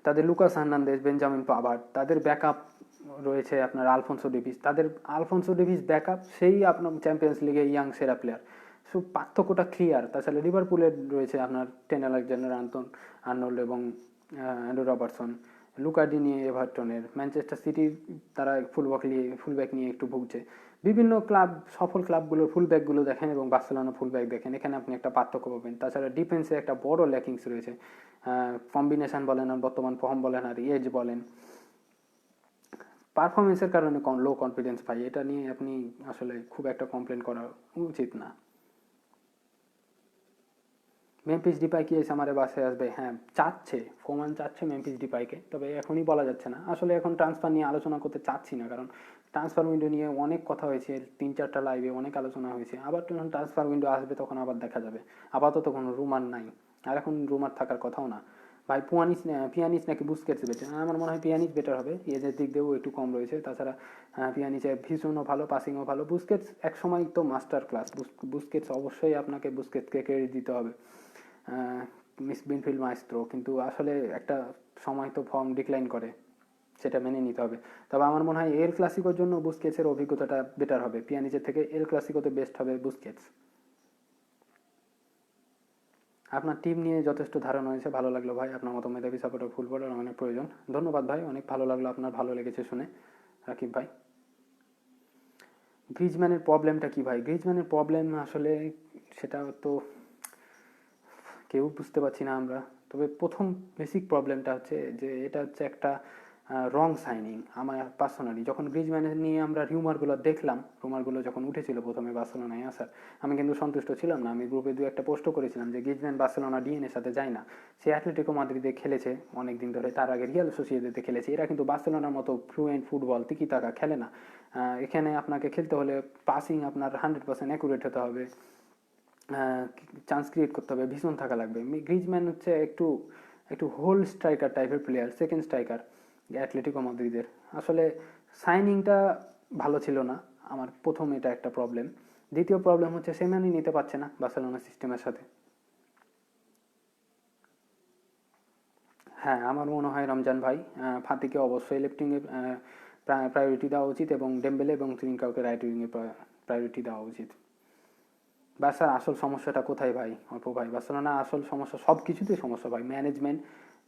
তাদের লুকাস হার্নান্দেজ, বেঞ্জামিন পাভার্ড, তাদের ব্যাকআপ রয়েছে আপনার আলফোনসো ডেভিস, তাদের আলফোনসো ডেভিস ব্যাকআপ সেই আপনার চ্যাম্পিয়ন্স লিগে ইয়াং সেরা প্লেয়ার। সো পার্থক্যটা ক্লিয়ার। তাছাড়া লিভারপুলের রয়েছে আপনার টেন আলেকজান্ডার আর্নল্ড এবং অ্যান্ড্রু রবার্টসন, লুকাডি নিয়ে এভারটনের, ম্যানচেস্টার সিটির তারা ফুলব্যাক নিয়ে একটু ভুগছে। বিভিন্ন ক্লাব, সফল ক্লাবগুলোর ফুলব্যাকগুলো দেখেন এবং বার্সেলোনা ফুলব্যাক দেখেন, এখানে আপনি একটা পার্থক্য পাবেন। তাছাড়া ডিফেন্সে একটা বড় ল্যাকিংস রয়েছে, কম্বিনেশন বলেন আর বর্তমান ফর্ম বলেন আর এজ বলেন, পারফরমেন্সের কারণে লো কনফিডেন্স পাই। এটা নিয়ে আপনি আসলে খুব একটা কমপ্লেন করা উচিত না। মেম্ফিস ডিপাই কি এসে আমার বাসায় আসবে? হ্যাঁ, চাচ্ছে, ফোমান চাচ্ছে মেম্ফিস ডিপাইকে, তবে এখনই বলা যাচ্ছে না। আসলে এখন ট্রান্সফার নিয়ে আলোচনা করতে চাচ্ছি না, কারণ ট্রান্সফার উইন্ডো নিয়ে অনেক কথা হয়েছে, 3-4টা লাইভে অনেক আলোচনা হয়েছে। আবার যখন ট্রান্সফার উইন্ডো আসবে তখন আবার দেখা যাবে। আপাতত কোনো রুমার নাই, আর এখন রুমার থাকার কথাও না। ভাই পিয়ানিস নাকি বুস্কেটস বেটার? আমার মনে হয় পিয়ানিস বেটার হবে, এজের দিক দিয়েও একটু কম রয়েছে। তাছাড়া পিয়ানিসে ভীষণও ভালো, পাসিংও ভালো। বুস্কেটস এক সময় তো মাস্টার ক্লাস, বুস্কেটস অবশ্যই আপনাকে বুস্কেটসকে ক্রেডিট দিতে হবে, মিস বিনফিল্ড মাইস্ত্রো, কিন্তু আসলে একটা সময় তো ফর্ম ডিক্লাইন করে, সেটা মেনে নিতে হবে। তবে আমার মনে হয় এল ক্লাসিকোর জন্য বুস্কেটসের অভিজ্ঞতাটা বেটার হবে, পিয়ানিচের থেকে এল ক্লাসিকোতে বেস্ট হবে বুস্কেটস। আপনার টিম নিয়ে যথেষ্ট ধারণা হয়েছে, ভালো লাগলো ভাই। আপনার মতো মেধাবী সাপোর্টার ফুটবলার অনেক প্রয়োজন। ধন্যবাদ ভাই, অনেক ভালো লাগলো, আপনার ভালো লেগেছে শুনে রাকিব ভাই। গ্রিজম্যানের প্রবলেমটা কি ভাই? গ্রিজম্যানের প্রবলেম আসলে সেটা তো কেউ বুঝতে পারছি না আমরা। তবে প্রথম বেসিক প্রবলেমটা হচ্ছে যে এটা হচ্ছে একটা রং সাইনিং। আমার পার্সোনালি যখন গ্রিজম্যানের নিয়ে আমরা রিউমারগুলো দেখলাম, রুমারগুলো যখন উঠেছিল প্রথমে বার্সেলোনায় আসার, আমি কিন্তু সন্তুষ্ট ছিলাম না। আমি গ্রুপে 2-1টা পোস্টও করেছিলাম যে গ্রিজম্যান বার্সেলোনা ডিএনএর সাথে যায় না। সে অ্যাটলেটিকো মাদ্রিদে খেলেছে অনেক দিন ধরে, তার আগে রিয়াল সোসিয়েদাদে খেলেছে। এরা কিন্তু বার্সেলোনার মতো ফ্লুয়েন্ট ফুটবল তিকি তাকা খেলে না। এখানে আপনাকে খেলতে হলে পাসিং আপনার 100% অ্যাকুরেট হতে হবে, চান্স ক্রিয়েট করতে হবে, ভীষণ থাকা লাগবে। গ্রিজম্যান হচ্ছে একটু একটু হোল স্ট্রাইকার টাইপের প্লেয়ার, সেকেন্ড স্ট্রাইকার অ্যাটলেটিকো মাদ্রিদের। আসলে সাইনিংটা ভালো ছিল না, আমার প্রথম এটা একটা প্রবলেম। দ্বিতীয় প্রবলেম হচ্ছে সে মানিয়ে নিতে পারছে না বার্সেলোনা সিস্টেমের সাথে। হ্যাঁ, আমার মনে হয় রমজান ভাই, ফাতিকে অবশ্যই লেফট উইংয়ে প্রায়োরিটি দেওয়া উচিত, এবং ডেম্বেলে এবং কাউকে রাইট উইংয়ে প্রায়োরিটি দেওয়া উচিত। বার্সার আসল সমস্যাটা কোথায় ভাই? অল্প ভাই, বার্সেলোনা আসল সমস্যা সব কিছুতেই সমস্যা ভাই। ম্যানেজমেন্ট,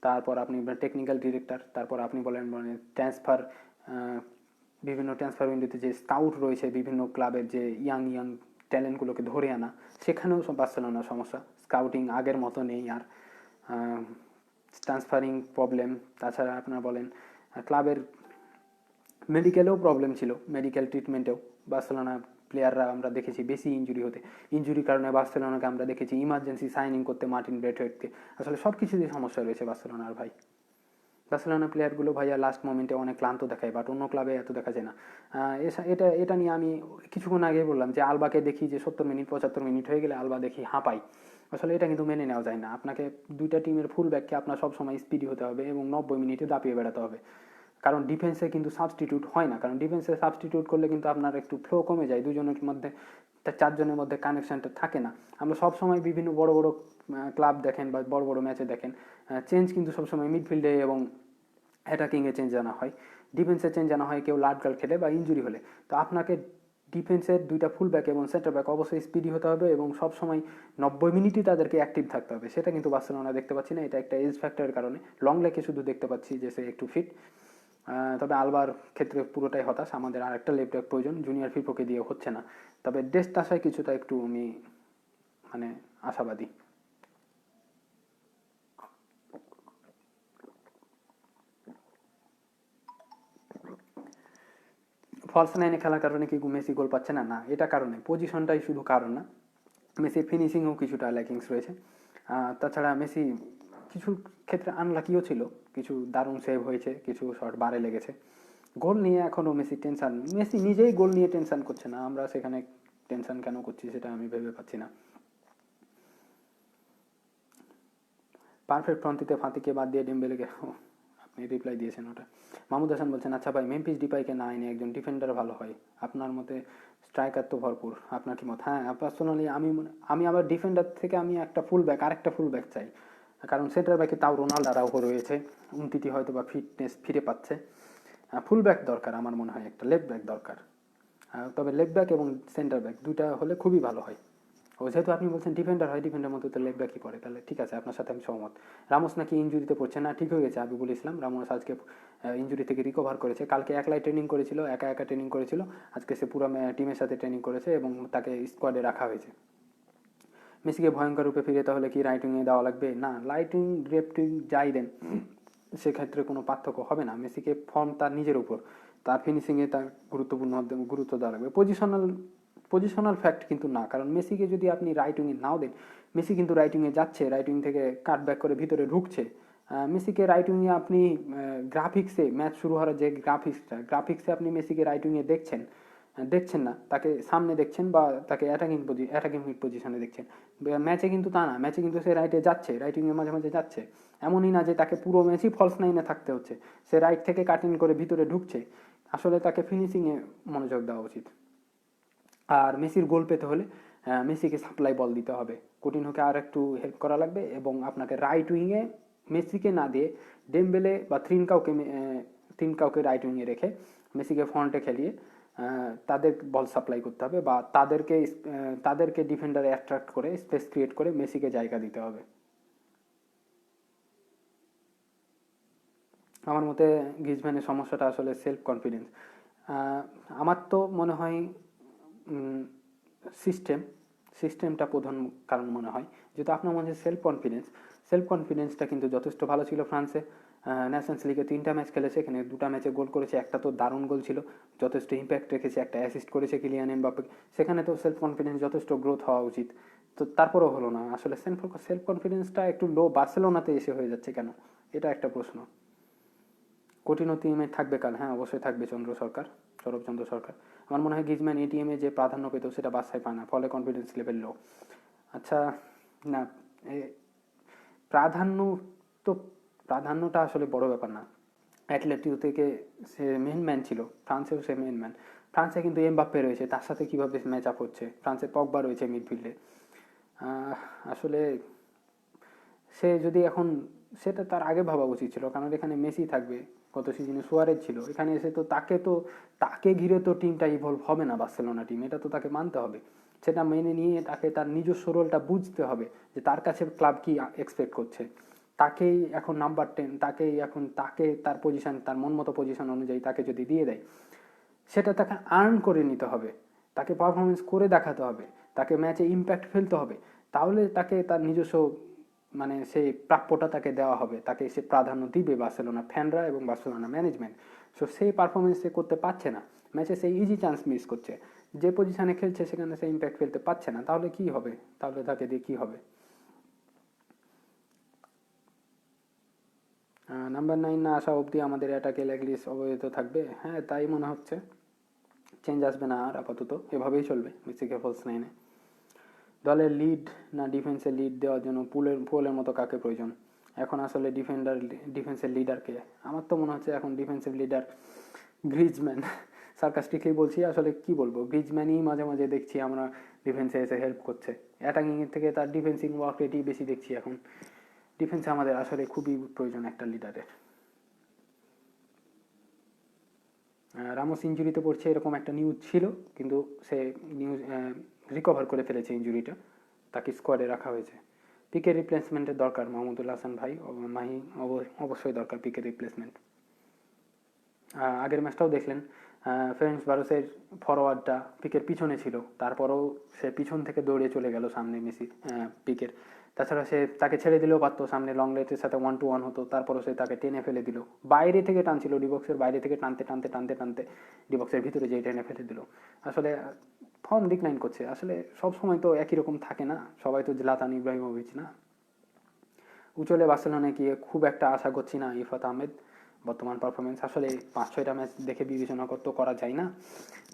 তারপর আপনি টেকনিক্যাল ডিরেক্টর, তারপর আপনি বলেন মানে ট্রান্সফার, বিভিন্ন ট্রান্সফার উইন্ডোতে যে স্কাউট রয়েছে বিভিন্ন ক্লাবের, যে ইয়াং ইয়াং ট্যালেন্টগুলোকে ধরে আনা, সেখানেও সব বার্সেলোনার সমস্যা। স্কাউটিং আগের মতো নেই আর, ট্রান্সফারিং প্রবলেম। তাছাড়া আপনার বলেন ক্লাবের মেডিকেলেও প্রবলেম ছিল, মেডিকেল ট্রিটমেন্টেও বার্সেলোনা প্লেয়াররা আমরা দেখেছি বেশি ইঞ্জুরি হতে। ইঞ্জুরির কারণে বার্সেলোনাকে আমরা দেখেছি ইমার্জেন্সি সাইনিং করতে মার্টিন ব্রেথওয়েটকে। আসলে সব কিছুতেই সমস্যা রয়েছে বার্সেলোনার ভাই। বার্সেলোনা প্লেয়ারগুলো ভাইয়া লাস্ট মোমেন্টে অনেক ক্লান্ত দেখায়, বাট অন্য ক্লাবে এত দেখা যায় না। এটা এটা নিয়ে আমি কিছুক্ষণ আগে বললাম যে আলবাকে দেখি যে 70 মিনিট 75 মিনিট হয়ে গেলে আলবা দেখি হাঁপাই। আসলে এটা কিন্তু মেনে নেওয়া যায় না। আপনাকে দুইটা টিমের ফুল ব্যাককে আপনার সবসময় স্পিডি হতে হবে এবং 90 মিনিটে দাপিয়ে বেড়াতে হবে, কারণ ডিফেন্সে কিন্তু সাবস্টিটিউট হয় না। কারণ ডিফেন্সে সাবস্টিটিউট করলে কিন্তু আপনার একটু ফ্লো কমে যায়, দুজনের মধ্যে, চারজনের মধ্যে কানেকশনটা থাকে না। আমরা সবসময় বিভিন্ন বড় বড় ক্লাব দেখেন বা বড় বড় ম্যাচে দেখেন, চেঞ্জ কিন্তু সবসময় মিডফিল্ডে এবং অ্যাটাকিংয়ে চেঞ্জ আনা হয়। ডিফেন্সে চেঞ্জ জানা হয় কেউ লাট গাল খেলে বা ইঞ্জুরি হলে, তো আপনাকে ডিফেন্সের দুইটা ফুল ব্যাক এবং সেন্টার ব্যাক অবশ্যই স্পিডি হতে হবে এবং সবসময় 90 মিনিটই তাদেরকে অ্যাক্টিভ থাকতে হবে। সেটা কিন্তু বার্সেলোনা দেখতে পাচ্ছি না, এটা একটা এজ ফ্যাক্টরের কারণে। লং লেকে শুধু দেখতে পাচ্ছি যে সে একটু ফিট, তবে আলবার ক্ষেত্রে পুরোটাই হতাশ। আমাদের আর একটা লেফট ব্যাক প্রয়োজন, জুনিয়র ফিরপোকে দিয়ে হচ্ছে না। তবে ডেস্ট আসায় কিছুটা একটু আমি মানে আশাবাদী। ফলস নাইনে খেলার কারণে কি মেসি গোল পাচ্ছে না? না, এটা কারণে পজিশনটাই শুধু কারণ না, মেসির ফিনিশিংও কিছুটা ল্যাকিংস রয়েছে। তাছাড়া মেসি কিছু ক্ষেত্রে আনলাকিও ছিল, কিছু দারুণ সেভ হয়েছে, কিছু শট বারে লেগেছে। গোল নিয়ে এখনও মেসি টেনশন, মেসি নিজেই গোল নিয়ে টেনশন করছে না, আমরা সেখানে টেনশন কেন করছি সেটা আমি ভেবে পাচ্ছি না। পারফেক্ট ফ্রন্টিতে ফাঁতিকে বাদ দিয়ে ডেম্বেলেকে, আপনি রিপ্লাই দিয়েছেন ওটা। মাহমুদ হাসান বলছেন, আচ্ছা ভাই মেম্ফিস ডিপাইকে না এনে একজন ডিফেন্ডার ভালো হয়, আপনার মতে স্ট্রাইকার তো ভরপুর, আপনার কি মত? হ্যাঁ, পার্সোনালি আমি আবার ডিফেন্ডার থেকে আমি একটা ফুল ব্যাক, আরেকটা ফুল ব্যাক চাই, কারণ সেন্টার ব্যাকে তাও রোনাল্ডো আরাউহো রয়েছে, উনতিটি হয়তো বা ফিটনেস ফিরে পাচ্ছে। ফুল ব্যাক দরকার আমার মনে হয়, একটা লেফট ব্যাক দরকার। তবে লেফট ব্যাক এবং সেন্টার ব্যাক দুইটা হলে খুবই ভালো হয়। ও যেহেতু আপনি বলছেন ডিফেন্ডার হয়, ডিফেন্ডার মধ্যে তো লেফট ব্যাকই পড়ে, তাহলে ঠিক আছে, আপনার সাথে আমি সহমত। রামোস নাকি ইঞ্জুরিতে পড়ছে না, ঠিক হয়ে গেছে আবিবুল ইসলাম। রামোস আজকে ইঞ্জুরি থেকে রিকভার করেছে, কালকে একলাই ট্রেনিং করেছিল, একা একা ট্রেনিং করেছিল, আজকে সে পুরো টিমের সাথে ট্রেনিং করেছে এবং তাকে স্কোয়াডে রাখা হয়েছে। মেসিকে ভয়ঙ্কর রূপে ফিরে তাহলে কি রাইট উইংয়ে দেওয়া লাগবে? না, রাইট উইং লেফট উইং যাই দেন সেক্ষেত্রে কোনো পার্থক্য হবে না। মেসিকে ফর্ম তার নিজের উপর, তার ফিনিশিংয়ে তার গুরুত্ব দেওয়া লাগবে। পজিশনাল ফ্যাক্ট কিন্তু না, কারণ মেসিকে যদি আপনি রাইট উইংয়ে নাও দেন, মেসি কিন্তু রাইট উইংয়ে যাচ্ছে, রাইট উইং থেকে কাট ব্যাক করে ভিতরে ঢুকছে। মেসিকে রাইট উইংয়ে আপনি গ্রাফিক্সে, ম্যাচ শুরু হওয়ার যে গ্রাফিক্সে আপনি মেসিকে রাইট উইংয়ে দেখছেন না, তাকে সামনে দেখছেন বা তাকে অ্যাটাকিং মিড পজিশনে দেখছেন। ম্যাচে কিন্তু তা না, ম্যাচে কিন্তু সে রাইটে যাচ্ছে, রাইট উইংয়ে মাঝে মাঝে যাচ্ছে। এমনই না যে তাকে পুরো ম্যাচই ফলস নাইনে থাকতে হচ্ছে, সে রাইট থেকে কাটিং করে ভিতরে ঢুকছে। আসলে তাকে ফিনিশিংয়ে মনোযোগ দেওয়া উচিত। আর মেসির গোল পেতে হলে মেসিকে সাপ্লাই বল দিতে হবে, কুটিনহোকে আর একটু হেল্প করা লাগবে এবং আপনাকে রাইট উইংয়ে মেসিকে না দিয়ে ডেমবেলে বা তিন কাউকে রাইট উইংয়ে রেখে মেসিকে ফ্রন্টে খেলিয়ে তাদের বল সাপ্লাই করতে হবে বা তাদেরকে ডিফেন্ডারে অ্যাট্রাক্ট করে স্পেস ক্রিয়েট করে মেসিকে জায়গা দিতে হবে। আমার মতে গ্রিজম্যানের সমস্যাটা আসলে সেলফ কনফিডেন্স। আমার তো মনে হয় সিস্টেমটা প্রধান কারণ মনে হয়। যেহেতু আপনার মধ্যে সেলফ কনফিডেন্সটা কিন্তু যথেষ্ট ভালো ছিল ফ্রান্সে। ন্যাশনস লিগে 3টা ম্যাচ খেলেছে, এখানে 2টা ম্যাচে গোল করেছে, একটা তো দারুণ গোল ছিল, যথেষ্ট ইম্প্যাক্ট রেখেছে, একটা অ্যাসিস্ট করেছে কিলিয়ান এমবাপ্পে। সেখানে তো সেলফ কনফিডেন্স যথেষ্ট গ্রোথ হওয়া উচিত, তো তারপরেও হলো না। আসলে সেলফ কনফিডেন্সটা একটু লো বার্সেলোনাতে এসে হয়ে যাচ্ছে কেন, এটা একটা প্রশ্ন। কঠিন টিমে থাকবে কাল, হ্যাঁ অবশ্যই থাকবে সৌরভ চন্দ্র সরকার। আমার মনে হয় গ্রিজম্যান এটিএমে যে প্রাধান্য পেত সেটা বাসায় পায় না, ফলে কনফিডেন্স লেভেল লো। আচ্ছা, না, প্রাধান্য তো প্রাধান্যটা আসলে বড় ব্যাপার না। অ্যাটলেটিকো থেকে সে মেন ম্যান ছিল, ফ্রান্সেও সে মেন ম্যান। ফ্রান্সে কিন্তু এমবাপ্পে রয়েছে, তার সাথে কীভাবে ম্যাচ আপ হচ্ছে? ফ্রান্সে পগবা রয়েছে মিডফিল্ডে। আসলে সে যদি এখন, সেটা তার আগে ভাবা উচিত ছিল, কারণ এখানে মেসি থাকবে, গত সিজনে সুয়ারেজ ছিল, এখানে এসে তো তাকে ঘিরে তো টিমটা ইভলভ হবে না, বার্সেলোনা টিম, এটা তো তাকে মানতে হবে। সেটা মেনে নিয়ে তাকে তার নিজস্ব রোলটা বুঝতে হবে যে তার কাছে ক্লাব কি এক্সপেক্ট করছে। তাকেই এখন নাম্বার 10, তাকে তার পজিশন, তার মন মতো পজিশন অনুযায়ী তাকে যদি দিয়ে দেয়, সেটা তাকে আর্ন করে নিতে হবে, তাকে পারফরমেন্স করে দেখাতে হবে, তাকে ম্যাচে ইম্প্যাক্ট ফেলতে হবে, তাহলে তাকে তার নিজস্ব সেই প্রাপ্যটা তাকে দেওয়া হবে, তাকে সে প্রাধান্য দিবে বার্সেলোনা ফ্যানরা এবং বার্সেলোনা ম্যানেজমেন্ট। সো সেই পারফরমেন্স সে করতে পারছে না, ম্যাচে সেই ইজি চান্স মিস করছে, যে পজিশনে খেলছে সেখানে সে ইম্প্যাক্ট ফেলতে পারছে না, তাহলে কি হবে? তাহলে তাকে দিয়ে কী হবে? নাম্বার 9 না আসা অবধি আমাদের অ্যাটাকে ল্যাগলিস অবহিত থাকবে, হ্যাঁ তাই মনে হচ্ছে। চেঞ্জ আসবে না আর, আপাতত এভাবেই চলবে মেসিকে ফলস নাইনে। দলের লিড না ডিফেন্সের লিড দেওয়ার জন্য পোলের মতো কাকে প্রয়োজন? এখন আসলে ডিফেন্সের লিডারকে, আমার তো মনে হচ্ছে এখন ডিফেন্সিভ লিডার গ্রিজম্যান। সার্কাস্টিকলি বলছি, আসলে কি বলবো, গ্রিজম্যানই মাঝে মাঝে দেখছি আমরা ডিফেন্সে এসে হেল্প করছে, অ্যাটাকিংয়ের থেকে তার ডিফেন্সিং ওয়ার্ক রেটই বেশি দেখছি এখন। ডিফেন্সে আমাদের আসলে খুবই প্রয়োজন একটা লিডারের। রামোস ইঞ্জুরিতে পড়ছে এরকম একটা নিউজ ছিল, কিন্তু সে নিউজ রিকভার করে ফেলেছে ইঞ্জুরিটা, তাকে স্কোয়াডে রাখা হয়েছে। পিকের রিপ্লেসমেন্টের দরকার মাহমুদুল হাসান ভাই, মাহি অবশ্যই দরকার পিকের রিপ্লেসমেন্ট। আগের ম্যাচটাও দেখলেন ফেরেন্স বারোসের ফরওয়ার্ডটা পিকের পিছনে ছিল, তারপরেও সে পিছন থেকে দৌড়ে চলে গেল সামনে মেসি পিকের। তাছাড়া সে তাকে ছেড়ে দিলেও পারতো, সামনে লং লেটের সাথে 1-2-1 হতো, তারপরও সে তাকে টেনে ফেলে দিল, বাইরে থেকে টানছিল, ডিবক্সের বাইরে থেকে টানতে টানতে টানতে টানতে ডিবক্সের ভিতরে যেয়ে টেনে ফেলে দিল। আসলে ফর্ম ডিক্লাইন করছে, আসলে সব সময় তো একই রকম থাকে না, সবাই তো জলাতান ইব্রাহিমোভিচ না। উচলে বার্সেলোনায় গিয়ে খুব একটা আশা করছি না ইরফাত আহমেদ, বর্তমান পারফরমেন্স আসলে 5-6টা ম্যাচ দেখে বিবেচনা করতে করা যায় না,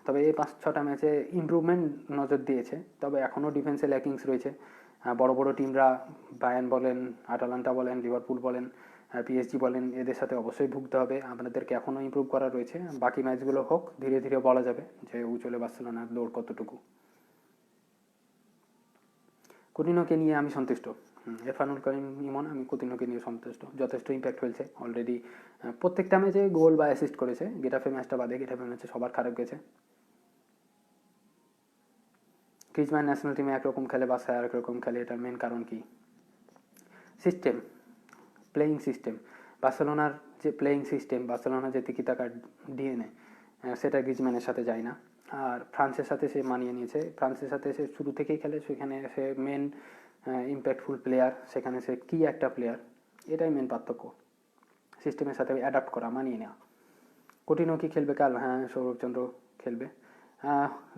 তবে এই 5-6টা ম্যাচে ইমপ্রুভমেন্ট নজর দিয়েছে, তবে এখনও ডিফেন্সে ল্যাকিংস রয়েছে। বড় বড় টিমরা বায়ার্ন বলেন, আটালান্টা বলেন, লিভারপুল বলেন, পিএসজি বলেন, এদের সাথে অবশ্যই ভুগতে হবে, আমাদেরকে এখনও ইমপ্রুভ করা রয়েছে। বাকি ম্যাচগুলো হোক, ধীরে ধীরে বলা যাবে যে উচলে বার্সেলোনার দৌড় কতটুকু। কুটিনোকে নিয়ে আমি সন্তুষ্ট, এরফানুল করিম ইমন, আমি কুতিনোকে নিয়ে সন্তুষ্ট, যথেষ্ট ইম্প্যাক্ট ফেলছে অলরেডি, প্রত্যেকটা ম্যাচে গোল বা অ্যাসিস্ট করেছে, গেটাফে ম্যাচটা বাদে, গেটাফে ম্যাচে সবার খারাপ গেছে। গ্রিজমান ন্যাশনাল টিমে একরকম খেলে, বাসায় আরেক রকম খেলে, এটার মেন কারণ কি? System, playing system. বার্সেলোনার যে প্লেয়িং সিস্টেম, বার্সেলোনা যে তিকিটাকার ডিএনএ, সেটা গ্রিজম্যানের সাথে যায় না। আর ফ্রান্সের সাথে সে মানিয়ে নিয়েছে, ফ্রান্সের সাথে সে শুরু থেকেই খেলে, সেখানে সে মেন ইম্প্যাক্টফুল প্লেয়ার, সেখানে সে কি একটা প্লেয়ার, এটাই মেন পার্থক্য, সিস্টেমের সাথে অ্যাডাপ্ট করা, মানিয়ে নেওয়া। কুটিনো কি খেলবে কাল? হ্যাঁ, সৌরভচন্দ্র খেলবে।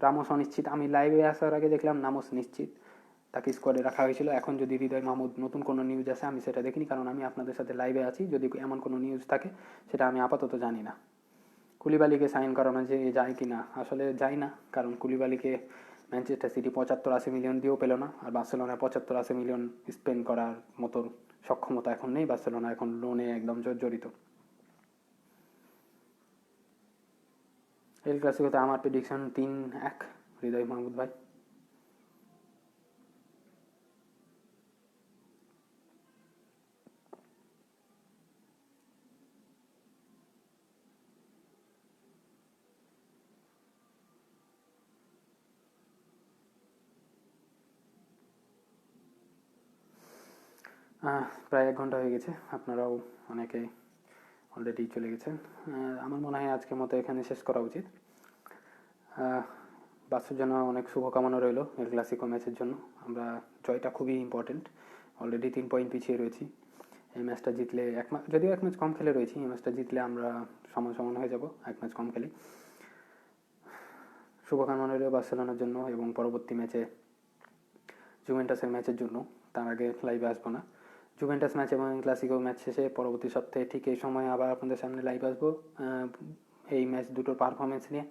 রামোস অনিশ্চিত, আমি লাইভে আসার আগে দেখলাম রামোস নিশ্চিত, তাকে স্কোয়াডে রাখা হয়েছিল। এখন যদি হৃদয় মাহমুদ নতুন কোনো নিউজ আসে আমি সেটা দেখিনি, কারণ আমি আপনাদের সাথে লাইভে আছি, যদি এমন কোনো নিউজ থাকে সেটা আমি আপাতত জানি না। কুলিবালিকে সাইন করানো যে যায় কি না, আসলে যায় না, কারণ কুলিবালিকে ম্যানচেস্টার সিটি 75-80 মিলিয়ন দিয়েও পেল না, আর বার্সেলোনায় 75-80 মিলিয়ন স্পেন্ড করার মতো সক্ষমতা এখন নেই, বার্সেলোনা এখন লোনে একদম জর্জরিত। এল ক্লাসিকোতে আমার প্রেডিকশন 3-1 হৃদয় মাহমুদ ভাই। প্রায় 1 ঘন্টা হয়ে গেছে, আপনারাও অনেকে অলরেডি চলে গেছেন। আমার মনে হয় আজকের মতো এখানে শেষ করা উচিত। বাসের জন্য অনেক শুভকামনা রইল এল ক্লাসিকো ম্যাচের জন্য, আমরা জয়টা খুবই ইম্পর্টেন্ট, অলরেডি 3 পয়েন্ট পিছিয়ে রয়েছি। এই ম্যাচটা জিতলে যদিও 1 ম্যাচ কম খেলে রয়েছি, এই ম্যাচটা জিতলে আমরা সমান সমান হয়ে যাব 1 ম্যাচ কম খেলে। শুভকামনা রইল বার্সেলোনার জন্য এবং পরবর্তী ম্যাচে জুভেন্টাসের ম্যাচের জন্য, তার আগে লাইভে আসবো না। জুভেন্টাস ম্যাচ এবং ক্লাসিকো ম্যাচ শেষে পরবর্তী সপ্তাহে ঠিক এই সময় আবার আপনাদের সামনে লাইভ আসবো, এই ম্যাচ দুটোর পারফরমেন্স নিয়ে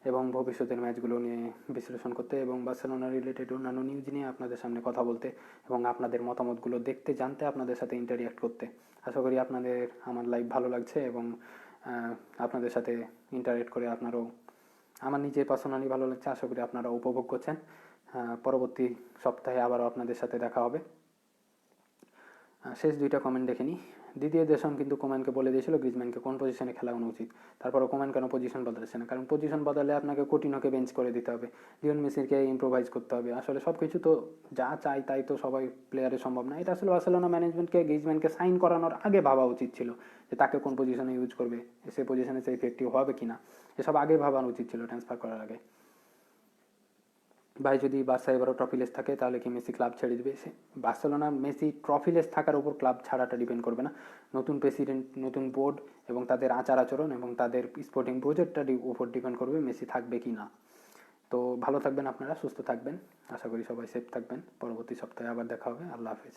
এবং ভবিষ্যতের ম্যাচগুলো নিয়ে বিশ্লেষণ করতে, এবং বার্সেলোনা রিলেটেড অন্যান্য নিউজ নিয়ে আপনাদের সামনে কথা বলতে এবং আপনাদের মতামতগুলো দেখতে, জানতে, আপনাদের সাথে ইন্টারিঅ্যাক্ট করতে। আশা করি আপনাদের আমার লাইভ ভালো লাগছে এবং আপনাদের সাথে ইন্টারেক্ট করে আপনারাও, আমার নিজের পার্সোনালি ভালো লাগছে, আশা করি আপনারা উপভোগ করছেন। পরবর্তী সপ্তাহে আবারও আপনাদের সাথে দেখা হবে। শেষ 2টা কমেন্ট দেখে নিই। দ্বিতীয় দেশম কিন্তু কোম্যানকে বলে দিয়েছিল গ্রিজম্যানকে কোন পজিশনে খেলানো উচিত, তারপরে কোম্যান কেন পজিশন বদলাচ্ছে না? কারণ পজিশন বদলালে আপনাকে কুটিনোকে বেঞ্চ করে দিতে হবে, লিওন মেসিকে ইম্প্রোভাইজ করতে হবে, আসলে সব কিছু তো যা চাই তাই তো সবাই প্লেয়ারের সম্ভব না। এটা আসলে বার্সেলোনা ম্যানেজমেন্টকে গ্রিজম্যানকে সাইন করানোর আগে ভাবা উচিত ছিল যে তাকে কোন পজিশনে ইউজ করবে, সে পজিশনে সে ইফেক্টিভ হবে কিনা, এসব আগে ভাবানো উচিত ছিল ট্রান্সফার করার আগে। ভাই যদি বার্সা এবারও ট্রফিলেস থাকে তাহলে কি মেসি ক্লাব ছেড়ে দেবে? বার্সেলোনা মেসি ট্রফিলেস থাকার উপর ক্লাব ছাড়াটা ডিপেন্ড করবে না, নতুন প্রেসিডেন্ট, নতুন বোর্ড এবং তাদের আচার আচরণ এবং তাদের স্পোর্টিং প্রজেক্টটার উপর ডিপেন্ড করবে মেসি থাকবে কি না। তো ভালো থাকবেন আপনারা, সুস্থ থাকবেন, আশা করি সবাই সেফ থাকবেন। পরবর্তী সপ্তাহে আবার দেখা হবে। আল্লাহ হাফেজ।